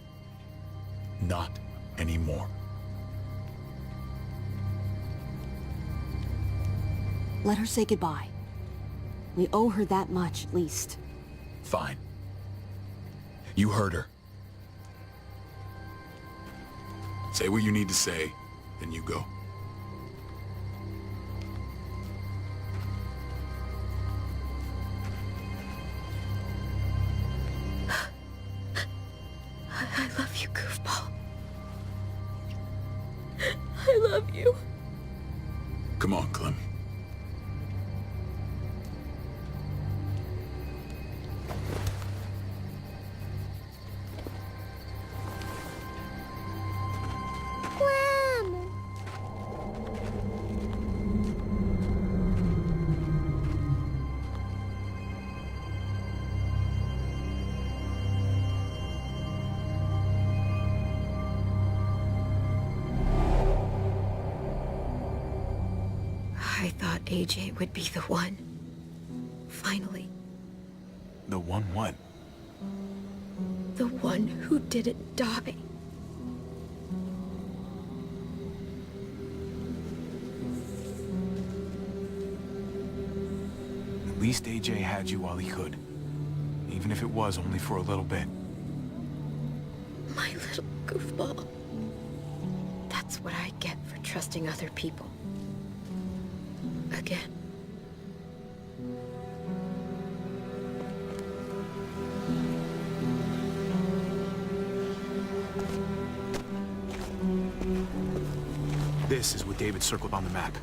Not anymore. Let her say goodbye. We owe her that much, at least. Fine. You heard her. Say what you need to say, then you go. I love you, goofball. I love you. Come on, Clem. I thought AJ would be the one. Finally. The one what? The one who didn't die. At least AJ had you while he could. Even if it was only for a little bit. My little goofball. That's what I get for trusting other people. Again. This is what David circled on the map.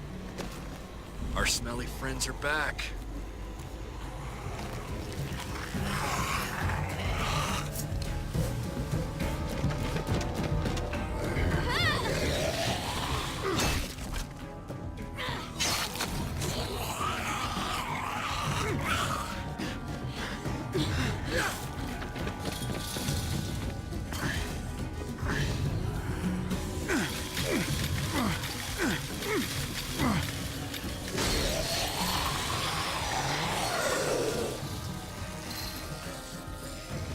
Our smelly friends are back.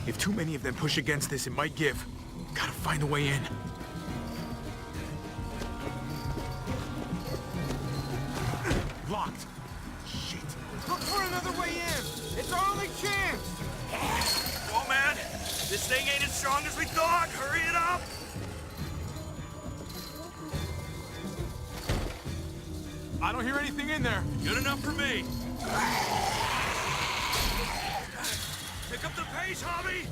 If too many of them push against this, it might give. Gotta find a way in. Locked. Shit. Look for another way in! It's our only chance! Whoa, man! This thing ain't as strong as we thought! Hurry it up! I don't hear anything in there. Good enough for me. Pick up the pace, Hobby!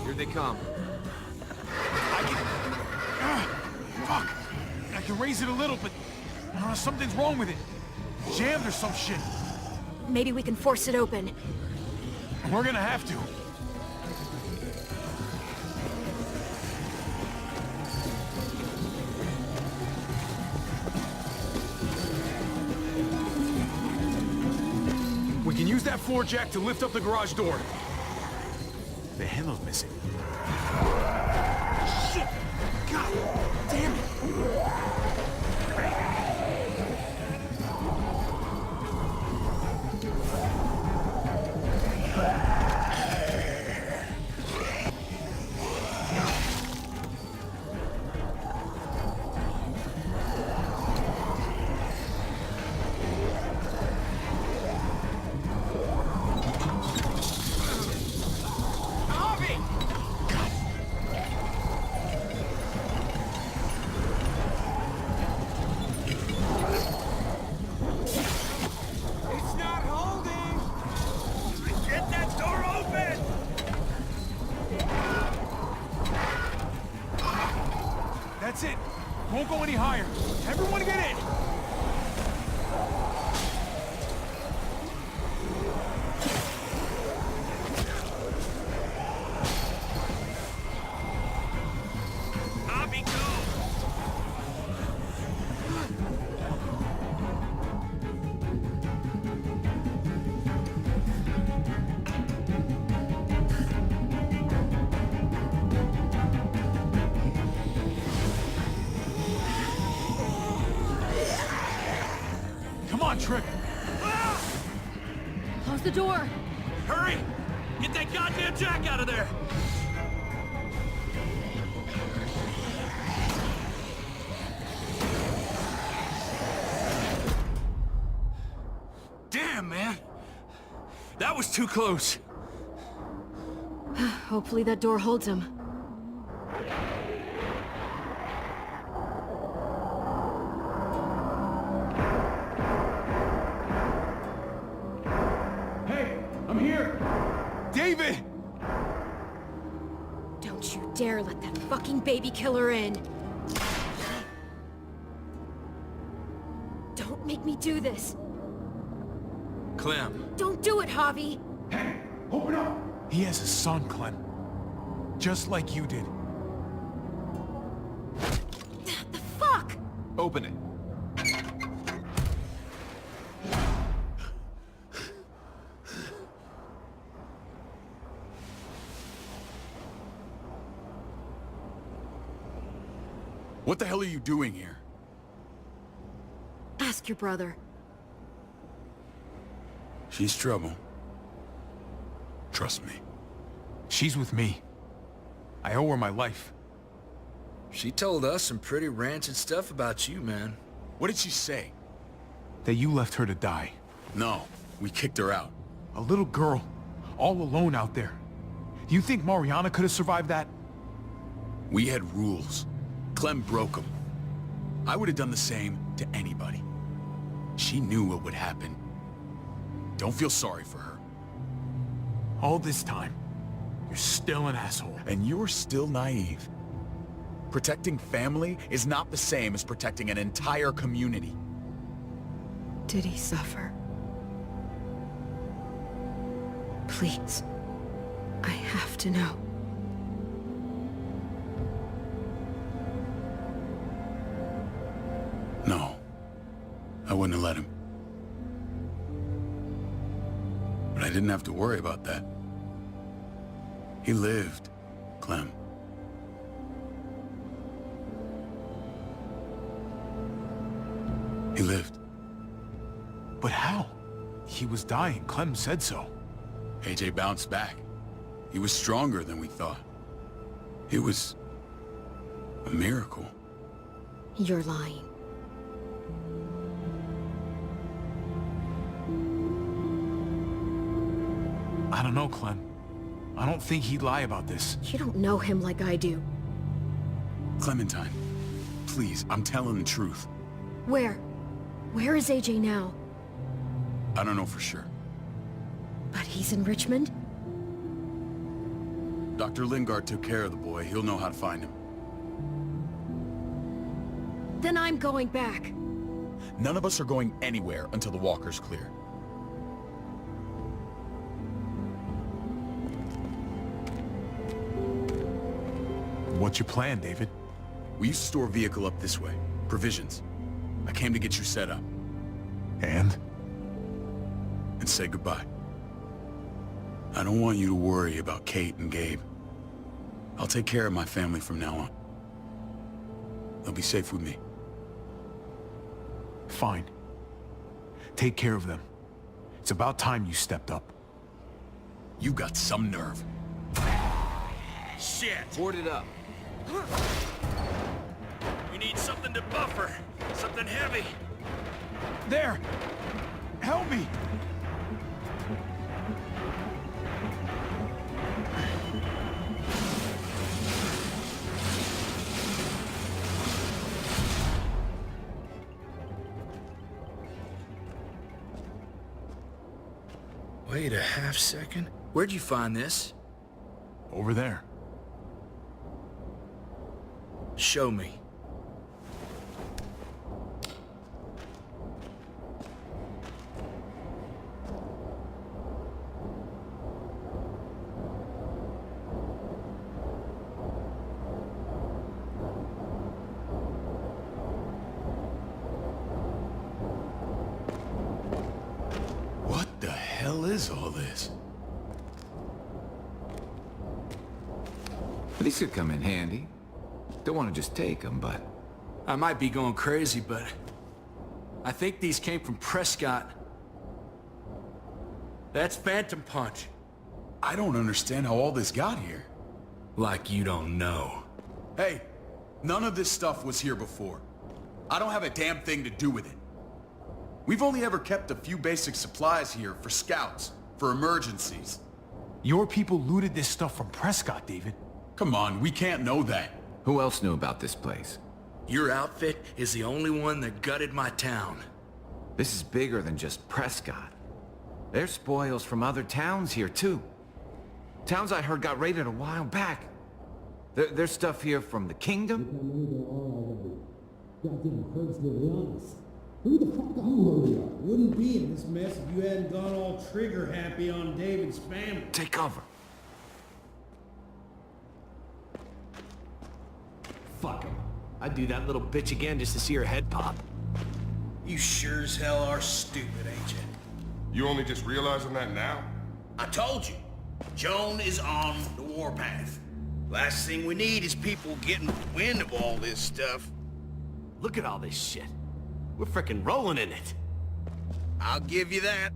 Here they come. Fuck. I can raise it a little, but something's wrong with it. Jammed or some shit. Maybe we can force it open. We're gonna have to. We can use that floor jack to lift up the garage door. The handle's missing. Shit! God damn it! That's it. Won't go any higher. Everyone get in. Hobby, go! Come on, Trick. Close the door. Hurry! Get that goddamn jack out of there! Damn, man! That was too close. Hopefully that door holds him. Hey, I'm here. David! Don't you dare let that fucking baby killer in. Don't make me do this. Clem. Don't do it, Javi. Hey, open up. He has a son, Clem. Just like you did. The fuck? Open it. What the hell are you doing here? Ask your brother. She's trouble. Trust me. She's with me. I owe her my life. She told us some pretty rancid stuff about you, man. What did she say? That you left her to die. No, we kicked her out. A little girl, all alone out there. Do you think Mariana could have survived that? We had rules. Clem broke them. I would have done the same to anybody. She knew what would happen. Don't feel sorry for her. All this time, you're still an asshole. And you're still naive. Protecting family is not the same as protecting an entire community. Did he suffer? Please. I have to know. No. I wouldn't have let him. But I didn't have to worry about that. He lived, Clem. He lived. But how? He was dying. Clem said so. AJ bounced back. He was stronger than we thought. It was a miracle. You're lying. I don't know, Clem. I don't think he'd lie about this. You don't know him like I do. Clementine, please, I'm telling the truth. Where? Where is AJ now? I don't know for sure. But he's in Richmond? Dr. Lingard took care of the boy. He'll know how to find him. Then I'm going back. None of us are going anywhere until the walker's clear. What's your plan, David? We used to store a vehicle up this way. Provisions. I came to get you set up. And? And say goodbye. I don't want you to worry about Kate and Gabe. I'll take care of my family from now on. They'll be safe with me. Fine. Take care of them. It's about time you stepped up. You got some nerve. Shit! Board it up. We need something to buffer. Something heavy. There! Help me! Wait a half second. Where'd you find this? Over there. Show me. is all this? These could come in handy. Don't want to just take them, but... I might be going crazy, but I think these came from Prescott. That's Phantom Punch. I don't understand how all this got here. Like you don't know. Hey, none of this stuff was here before. I don't have a damn thing to do with it. We've only ever kept a few basic supplies here for scouts, for emergencies. Your people looted this stuff from Prescott, David. Come on, we can't know that. Who else knew about this place? Your outfit is the only one that gutted my town. This is bigger than just Prescott. There's spoils from other towns here, too. Towns I heard got raided a while back. There's stuff here from the kingdom. Who the fuck are you? Wouldn't be in this mess if you hadn't gone all trigger happy on David's family. Take cover. Fuck him. I'd do that little bitch again just to see her head pop. You sure as hell are stupid, ain't you? You only just realizing that now? I told you. Joan is on the warpath. Last thing we need is people getting wind of all this stuff. Look at all this shit. We're frickin' rolling in it. I'll give you that.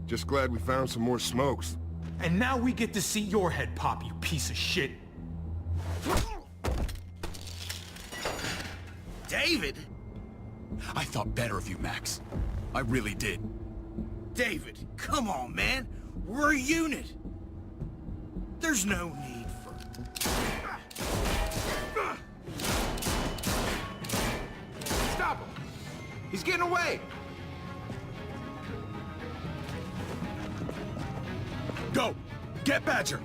Just glad we found some more smokes. And now we get to see your head pop, you piece of shit. David? I thought better of you, Max. I really did. David, come on, man. We're a unit. There's no need for... Stop him! He's getting away! Go! Get Badger!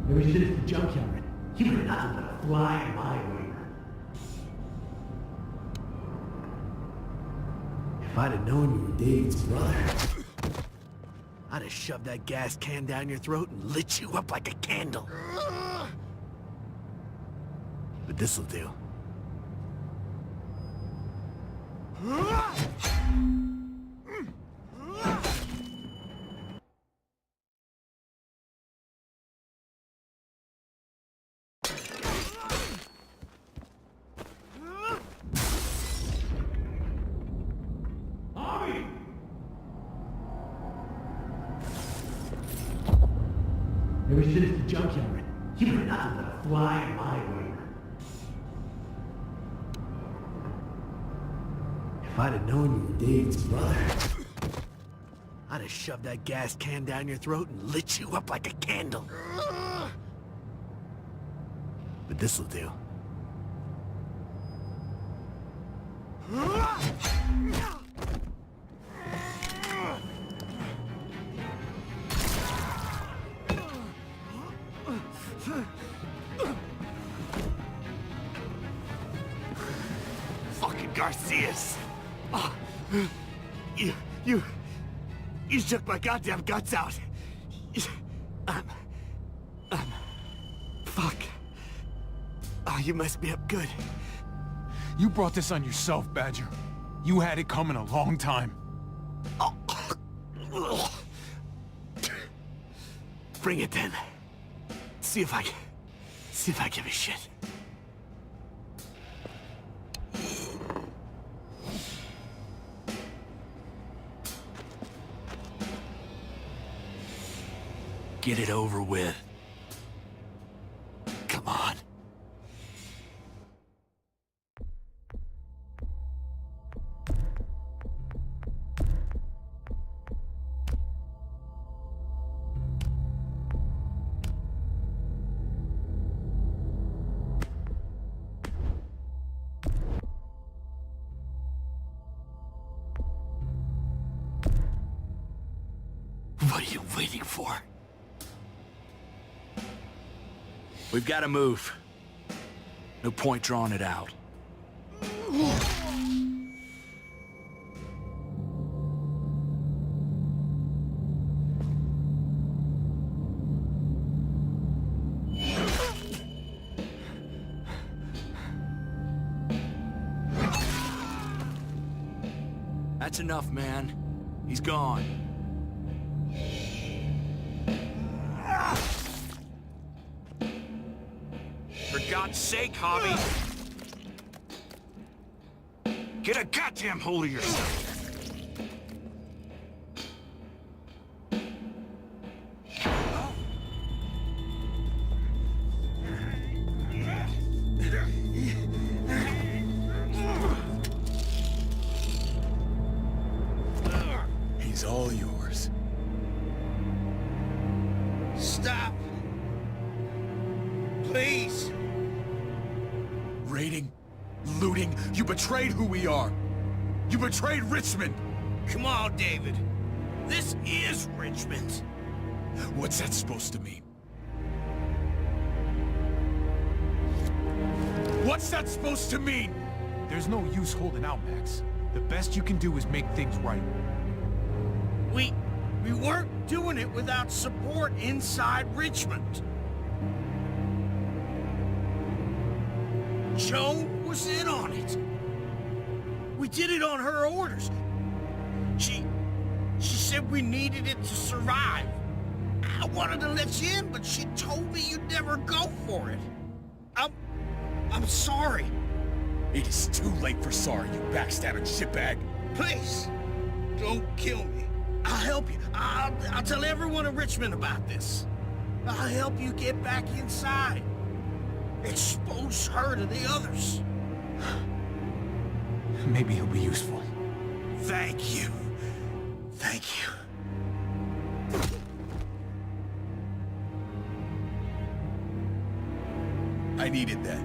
Ever since the junkyard, you were nothing but a fly in my wing. If I'd have known you were David's brother, I'd have shoved that gas can down your throat and lit you up like a candle. But this'll do. Ever since the junkyard, You were nothing but a fly in my wing. If I'd have known you were David's brother, I'd have shoved that gas can down your throat and lit you up like a candle. But this'll do. Fucking Garcias! Oh, you shook my goddamn guts out. Fuck. Oh, you messed me up good. You brought this on yourself, Badger. You had it coming a long time. Bring it then. See if I give a shit. Get it over with. Come on. What are you waiting for? We've got to move. No point drawing it out. That's enough, man. He's gone. For God's sake, Hobby! Get a goddamn hold of yourself! He's all yours. Stop! Please! Raiding, looting, you betrayed who we are. You betrayed Richmond. Come on, David. This is Richmond. What's that supposed to mean? What's that supposed to mean? There's no use holding out, Max. The best you can do is make things right. We weren't doing it without support inside Richmond. Joan was in on it. We did it on her orders. She said we needed it to survive. I wanted to let you in, but she told me you'd never go for it. I'm sorry. It is too late for sorry, you backstabbing shitbag. Please, don't kill me. I'll help you. I'll tell everyone in Richmond about this. I'll help you get back inside. Expose her to the others. Maybe he'll be useful. Thank you. Thank you. I needed that.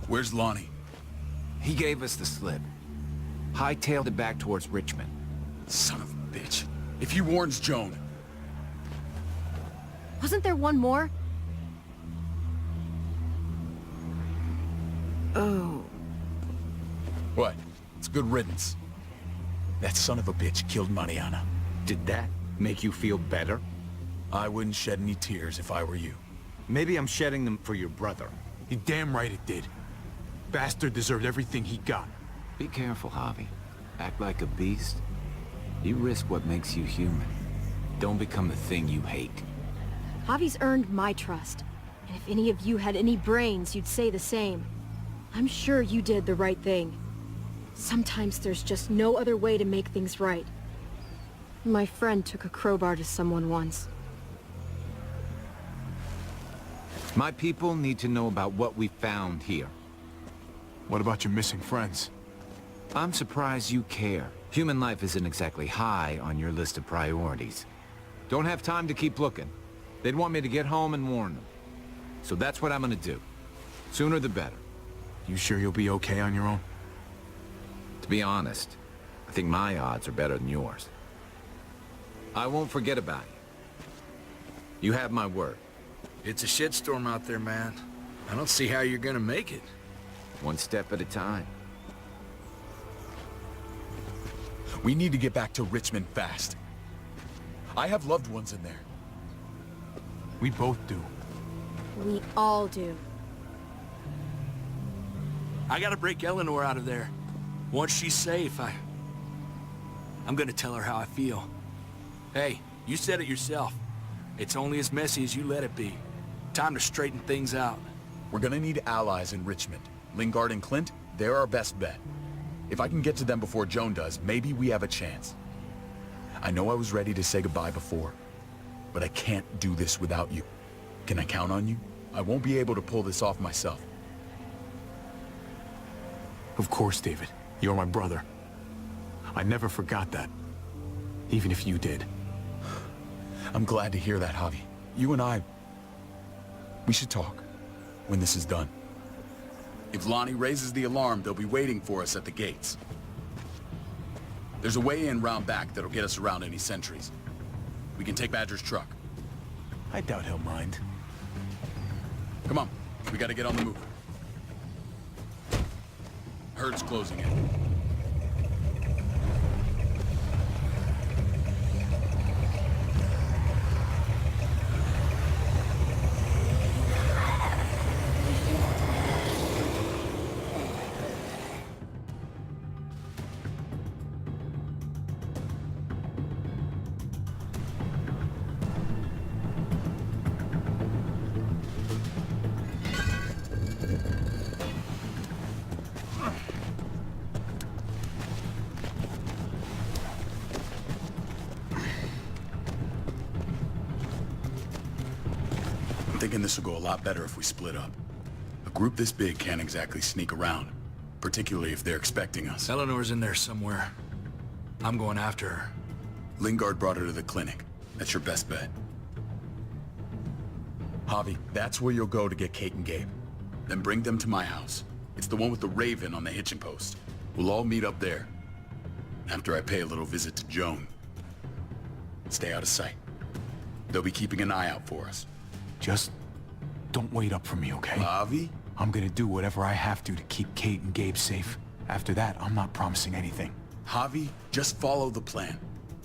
Where's Lonnie? He gave us the slip. Hightailed it back towards Richmond. Son of a bitch. If he warns Joan... Wasn't there one more? Oh. What? It's good riddance. That son of a bitch killed Mariana. Did that make you feel better? I wouldn't shed any tears if I were you. Maybe I'm shedding them for your brother. You're damn right it did. Bastard deserved everything he got. Be careful, Javi. Act like a beast. You risk what makes you human. Don't become the thing you hate. Javi's earned my trust. And if any of you had any brains, you'd say the same. I'm sure you did the right thing. Sometimes there's just no other way to make things right. My friend took a crowbar to someone once. My people need to know about what we found here. What about your missing friends? I'm surprised you care. Human life isn't exactly high on your list of priorities. Don't have time to keep looking. They'd want me to get home and warn them. So that's what I'm gonna do. Sooner the better. You sure you'll be okay on your own? To be honest, I think my odds are better than yours. I won't forget about you. You have my word. It's a shitstorm out there, man. I don't see how you're gonna make it. One step at a time. We need to get back to Richmond fast. I have loved ones in there. We both do. We all do. I gotta break Eleanor out of there. Once she's safe, I'm gonna tell her how I feel. Hey, you said it yourself. It's only as messy as you let it be. Time to straighten things out. We're gonna need allies in Richmond. Lingard and Clint, they're our best bet. If I can get to them before Joan does, maybe we have a chance. I know I was ready to say goodbye before, but I can't do this without you. Can I count on you? I won't be able to pull this off myself. Of course, David. You're my brother. I never forgot that. Even if you did. I'm glad to hear that, Javi. You and I, we should talk when this is done. If Lonnie raises the alarm, they'll be waiting for us at the gates. There's a way in round back that'll get us around any sentries. We can take Badger's truck. I doubt he'll mind. Come on, we gotta get on the move. Herd's closing in. I'm thinking this will go a lot better if we split up. A group this big can't exactly sneak around, particularly if they're expecting us. Eleanor's in there somewhere. I'm going after her. Lingard brought her to the clinic. That's your best bet. Javi, that's where you'll go to get Kate and Gabe. Then bring them to my house. It's the one with the Raven on the hitching post. We'll all meet up there. After I pay a little visit to Joan. Stay out of sight. They'll be keeping an eye out for us. Just don't wait up for me, okay? Javi? I'm gonna do whatever I have to keep Kate and Gabe safe. After that, I'm not promising anything. Javi, just follow the plan.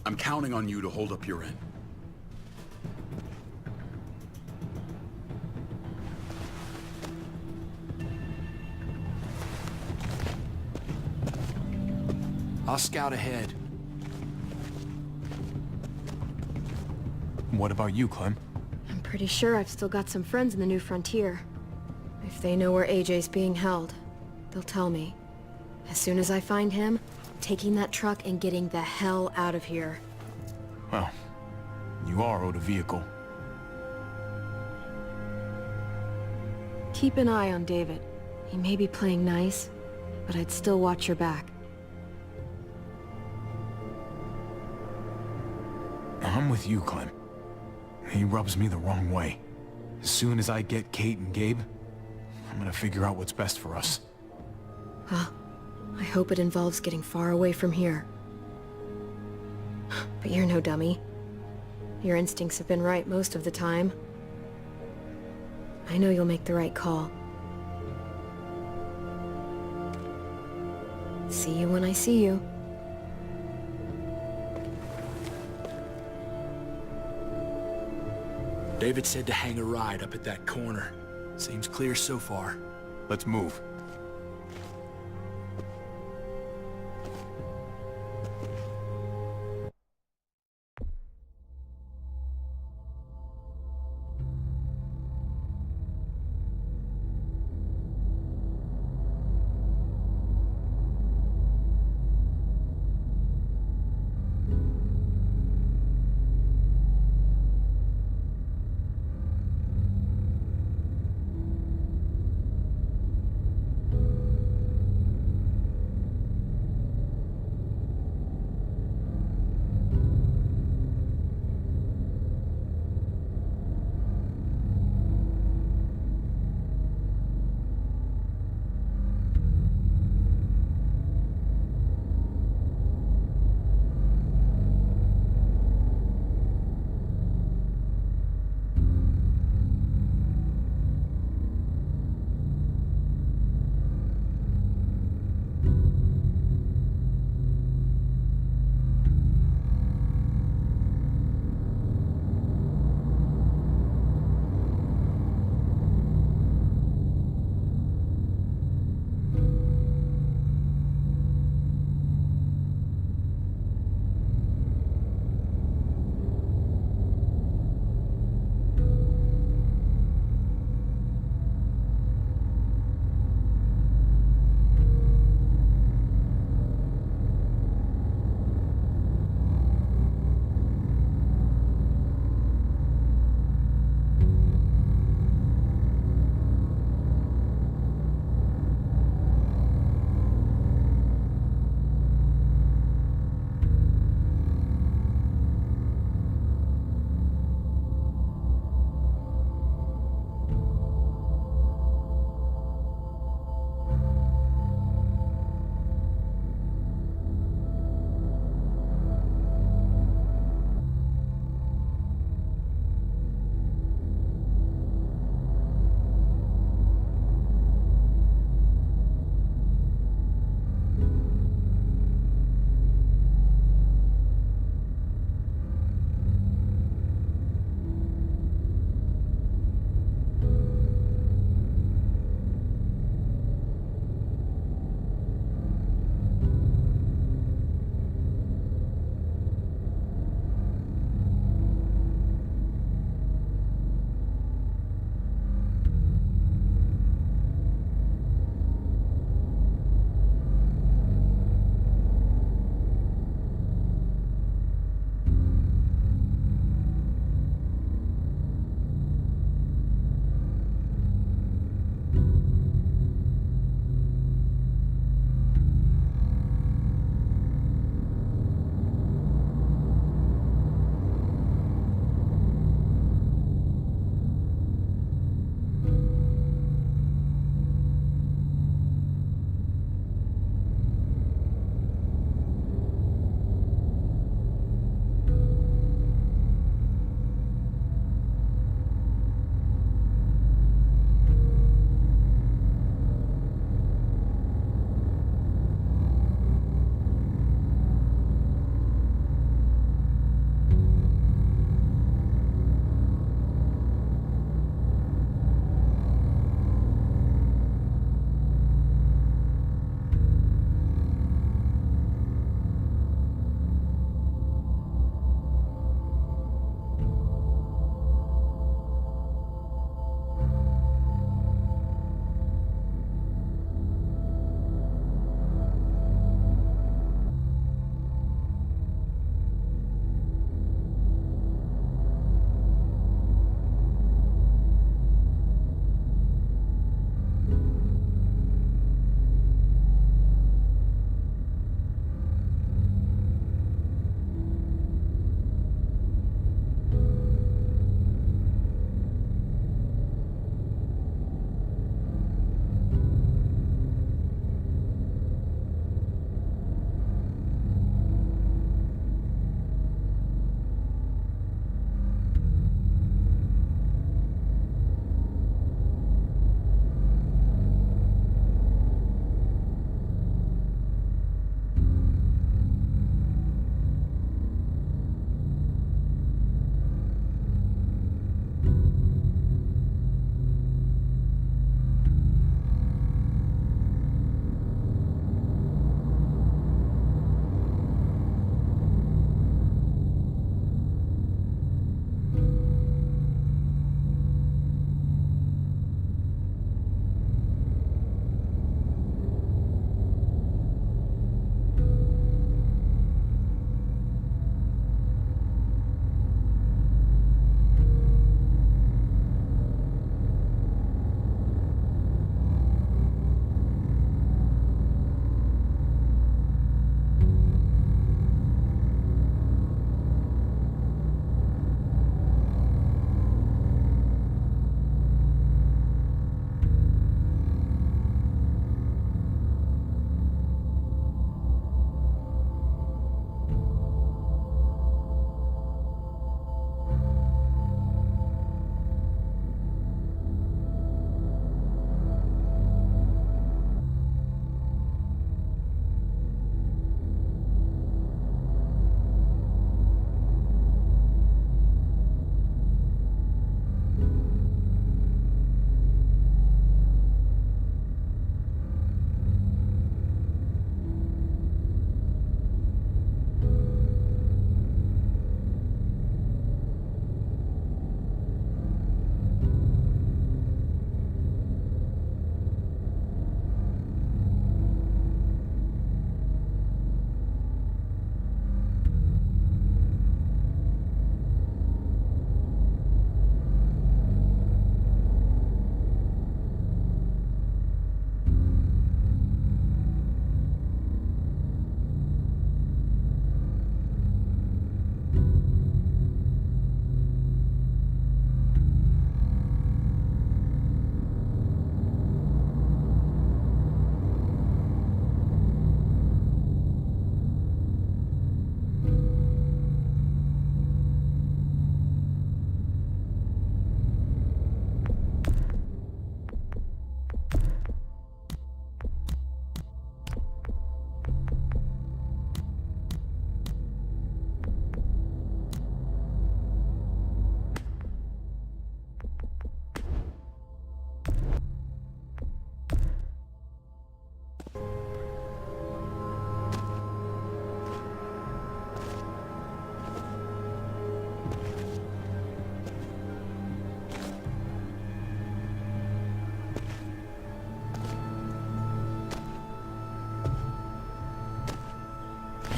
I'm counting on you to hold up your end. I'll scout ahead. What about you, Clem? I'm pretty sure I've still got some friends in the New Frontier. If they know where AJ's being held, they'll tell me. As soon as I find him, I'm taking that truck and getting the hell out of here. Well, you are owed a vehicle. Keep an eye on David. He may be playing nice, but I'd still watch your back. I'm with you, Clem. He rubs me the wrong way. As soon as I get Kate and Gabe, I'm gonna figure out what's best for us. Huh. I hope it involves getting far away from here. But you're no dummy. Your instincts have been right most of the time. I know you'll make the right call. See you when I see you. David said to hang a ride up at that corner. Seems clear so far. Let's move.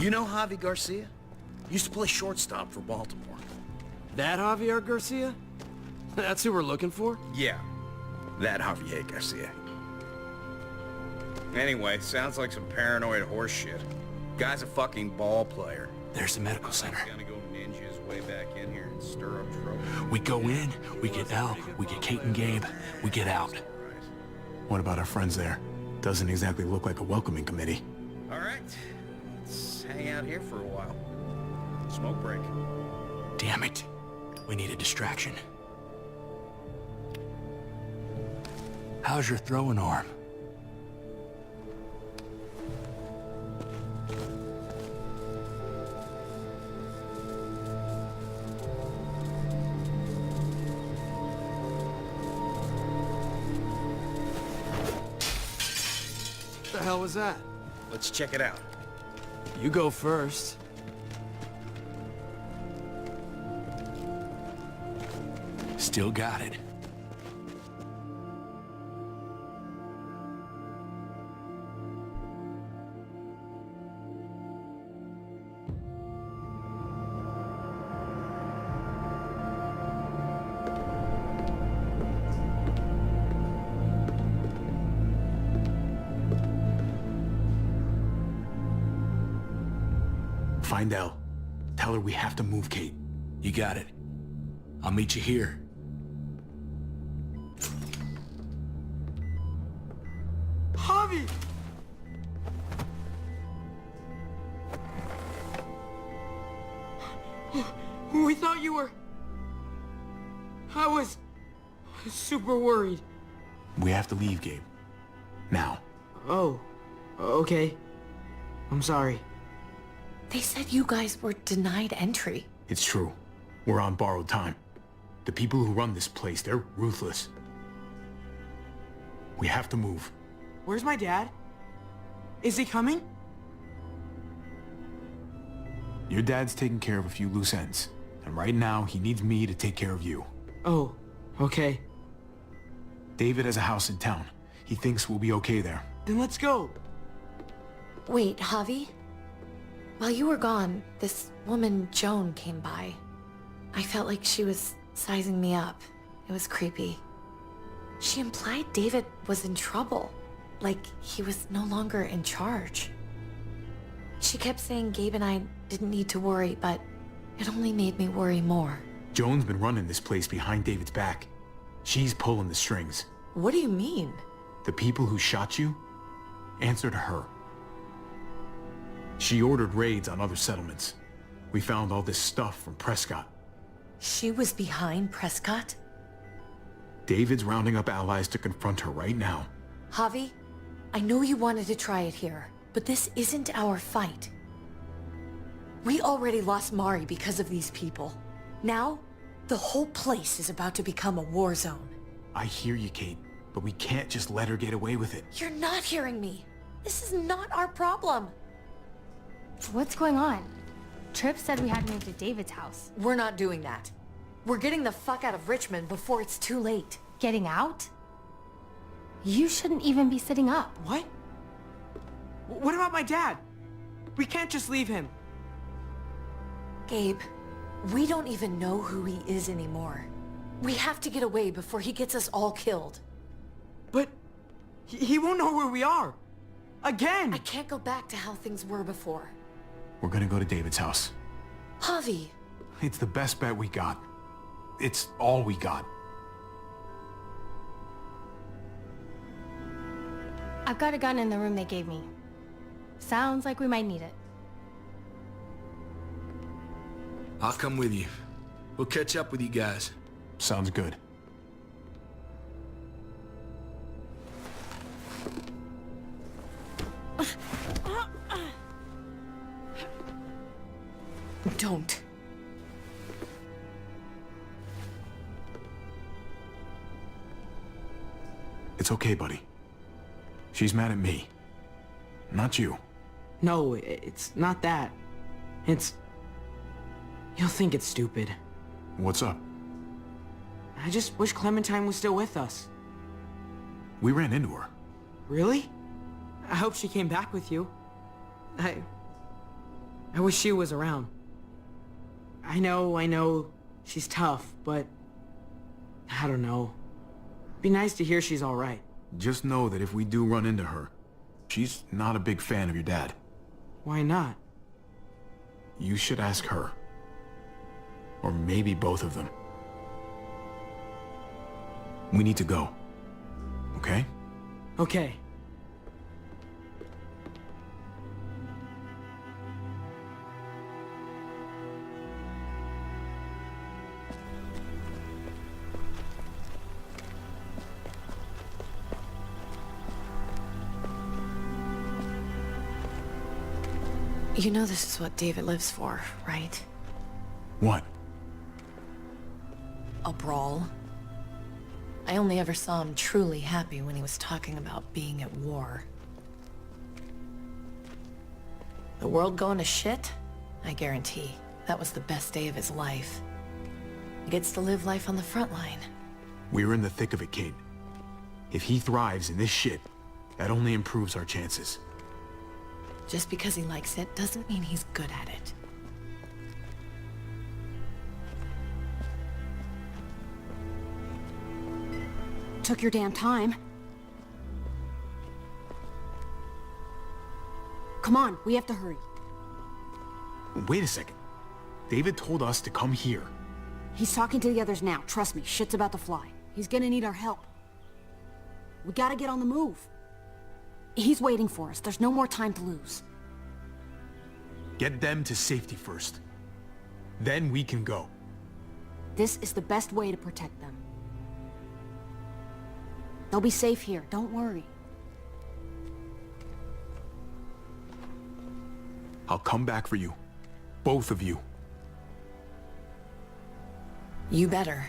You know Javi Garcia? Used to play shortstop for Baltimore. That Javier Garcia? That's who we're looking for? Yeah, that Javier Garcia. Anyway, sounds like some paranoid horse shit. Guy's a fucking ball player. There's the medical center. He's gonna go ninja his way back in here and stir up trouble. We go in, we get Elle, we get Kate and Gabe, we get out. What about our friends there? Doesn't exactly look like a welcoming committee. All right, let's hang out here for a while. Smoke break. Damn it. We need a distraction. How's your throwing arm? What the hell was that? Let's check it out. You go first. Still got it. Find Elle. Tell her we have to move Kate. You got it. I'll meet you here. Javi! We thought you were... I was super worried. We have to leave, Gabe. Now. Oh, okay. I'm sorry. They said you guys were denied entry. It's true. We're on borrowed time. The people who run this place, they're ruthless. We have to move. Where's my dad? Is he coming? Your dad's taking care of a few loose ends. And right now, he needs me to take care of you. Oh, okay. David has a house in town. He thinks we'll be okay there. Then let's go. Wait, Javi? While you were gone, this woman, Joan, came by. I felt like she was sizing me up. It was creepy. She implied David was in trouble. Like he was no longer in charge. She kept saying Gabe and I didn't need to worry, but it only made me worry more. Joan's been running this place behind David's back. She's pulling the strings. What do you mean? The people who shot you answer to her. She ordered raids on other settlements. We found all this stuff from Prescott. She was behind Prescott? David's rounding up allies to confront her right now. Javi, I know you wanted to try it here, but this isn't our fight. We already lost Mari because of these people. Now, the whole place is about to become a war zone. I hear you, Kate, but we can't just let her get away with it. You're not hearing me. This is not our problem. What's going on? Tripp said we had to move to David's house. We're not doing that. We're getting the fuck out of Richmond before it's too late. Getting out? You shouldn't even be sitting up. What? What about my dad? We can't just leave him. Gabe, we don't even know who he is anymore. We have to get away before he gets us all killed. But he won't know where we are. Again! I can't go back to how things were before. We're gonna go to David's house. Javi! It's the best bet we got. It's all we got. I've got a gun in the room they gave me. Sounds like we might need it. I'll come with you. We'll catch up with you guys. Sounds good. Don't. It's okay, buddy. She's mad at me. Not you. No, it's not that. It's... You'll think it's stupid. What's up? I just wish Clementine was still with us. We ran into her. Really? I hope she came back with you. I wish she was around. I know, she's tough, but... I don't know. Be nice to hear she's alright. Just know that if we do run into her, she's not a big fan of your dad. Why not? You should ask her. Or maybe both of them. We need to go. Okay? Okay. You know this is what David lives for, right? What? A brawl. I only ever saw him truly happy when he was talking about being at war. The world going to shit? I guarantee that was the best day of his life. He gets to live life on the front line. We're in the thick of it, Kate. If he thrives in this shit, that only improves our chances. Just because he likes it doesn't mean he's good at it. Took your damn time. Come on, we have to hurry. Wait a second. David told us to come here. He's talking to the others now. Trust me, shit's about to fly. He's gonna need our help. We gotta get on the move. He's waiting for us. There's no more time to lose. Get them to safety first. Then we can go. This is the best way to protect them. They'll be safe here. Don't worry. I'll come back for you. Both of you. You better.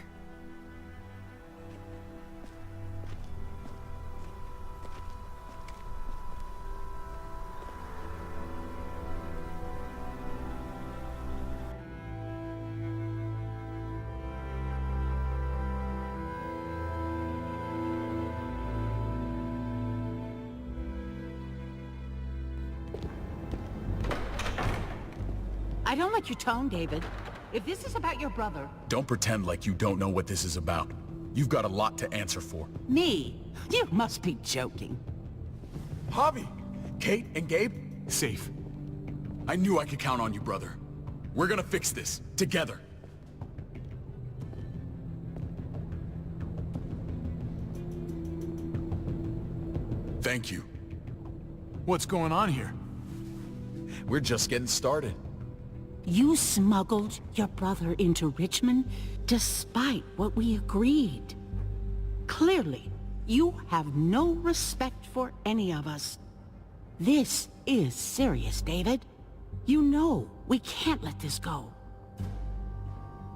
I don't like your tone, David. If this is about your brother... Don't pretend like you don't know what this is about. You've got a lot to answer for. Me? You must be joking. Javi! Kate and Gabe? Safe. I knew I could count on you, brother. We're gonna fix this. Together. Thank you. What's going on here? We're just getting started. You smuggled your brother into Richmond despite what we agreed. Clearly, you have no respect for any of us. This is serious, David. You know we can't let this go.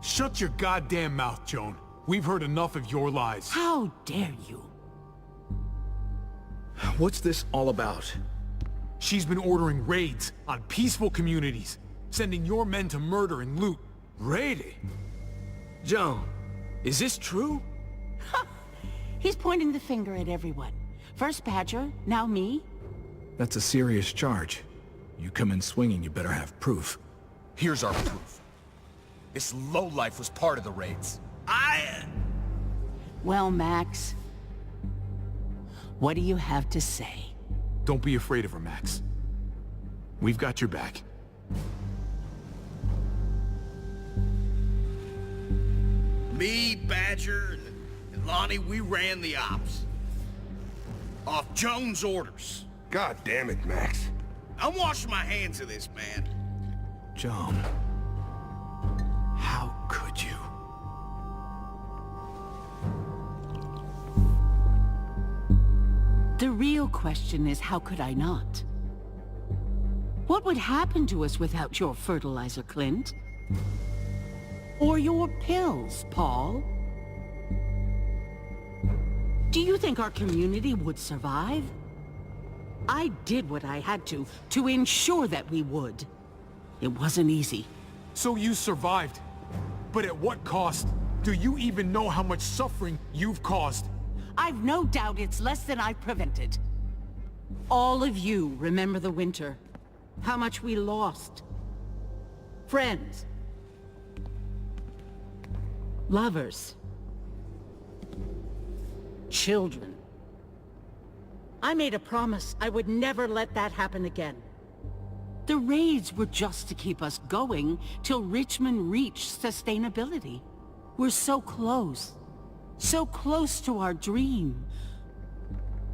Shut your goddamn mouth, Joan. We've heard enough of your lies. How dare you? What's this all about? She's been ordering raids on peaceful communities, sending your men to murder and loot. Really? Joan, is this true? He's pointing the finger at everyone. First Badger, now me. That's a serious charge. You come in swinging, you better have proof. Here's our proof. This lowlife was part of the raids. Well, Max, what do you have to say? Don't be afraid of her, Max. We've got your back. Me, Badger, and Lonnie, we ran the ops. Off Joan's orders. God damn it, Max. I'm washing my hands of this, man. Joan, how could you? The real question is, how could I not? What would happen to us without your fertilizer, Clint? Or your pills, Paul? Do you think our community would survive? I did what I had to ensure that we would. It wasn't easy. So you survived. But at what cost? Do you even know how much suffering you've caused? I've no doubt it's less than I prevented. All of you remember the winter. How much we lost. Friends. Lovers. Children. I made a promise I would never let that happen again. The raids were just to keep us going till Richmond reached sustainability. We're so close to our dream.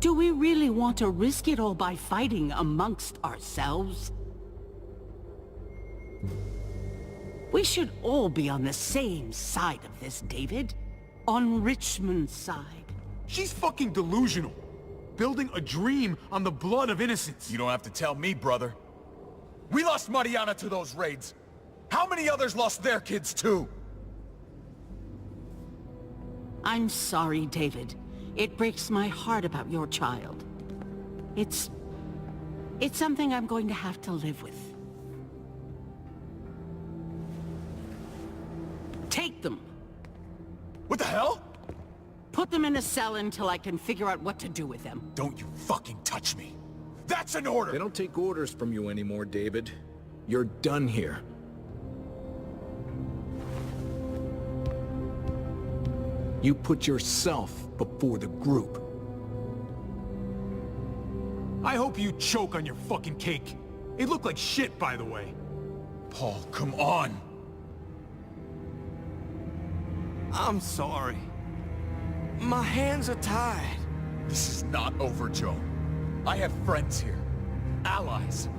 Do we really want to risk it all by fighting amongst ourselves? We should all be on the same side of this, David. On Richmond's side. She's fucking delusional. Building a dream on the blood of innocents. You don't have to tell me, brother. We lost Mariana to those raids. How many others lost their kids too? I'm sorry, David. It breaks my heart about your child. It's something I'm going to have to live with. Take them. What the hell? Put them in a cell until I can figure out what to do with them. Don't you fucking touch me. That's an order! They don't take orders from you anymore, David. You're done here. You put yourself before the group. I hope you choke on your fucking cake. It looked like shit, by the way. Paul, come on! I'm sorry. My hands are tied. This is not over, Joe. I have friends here. Allies.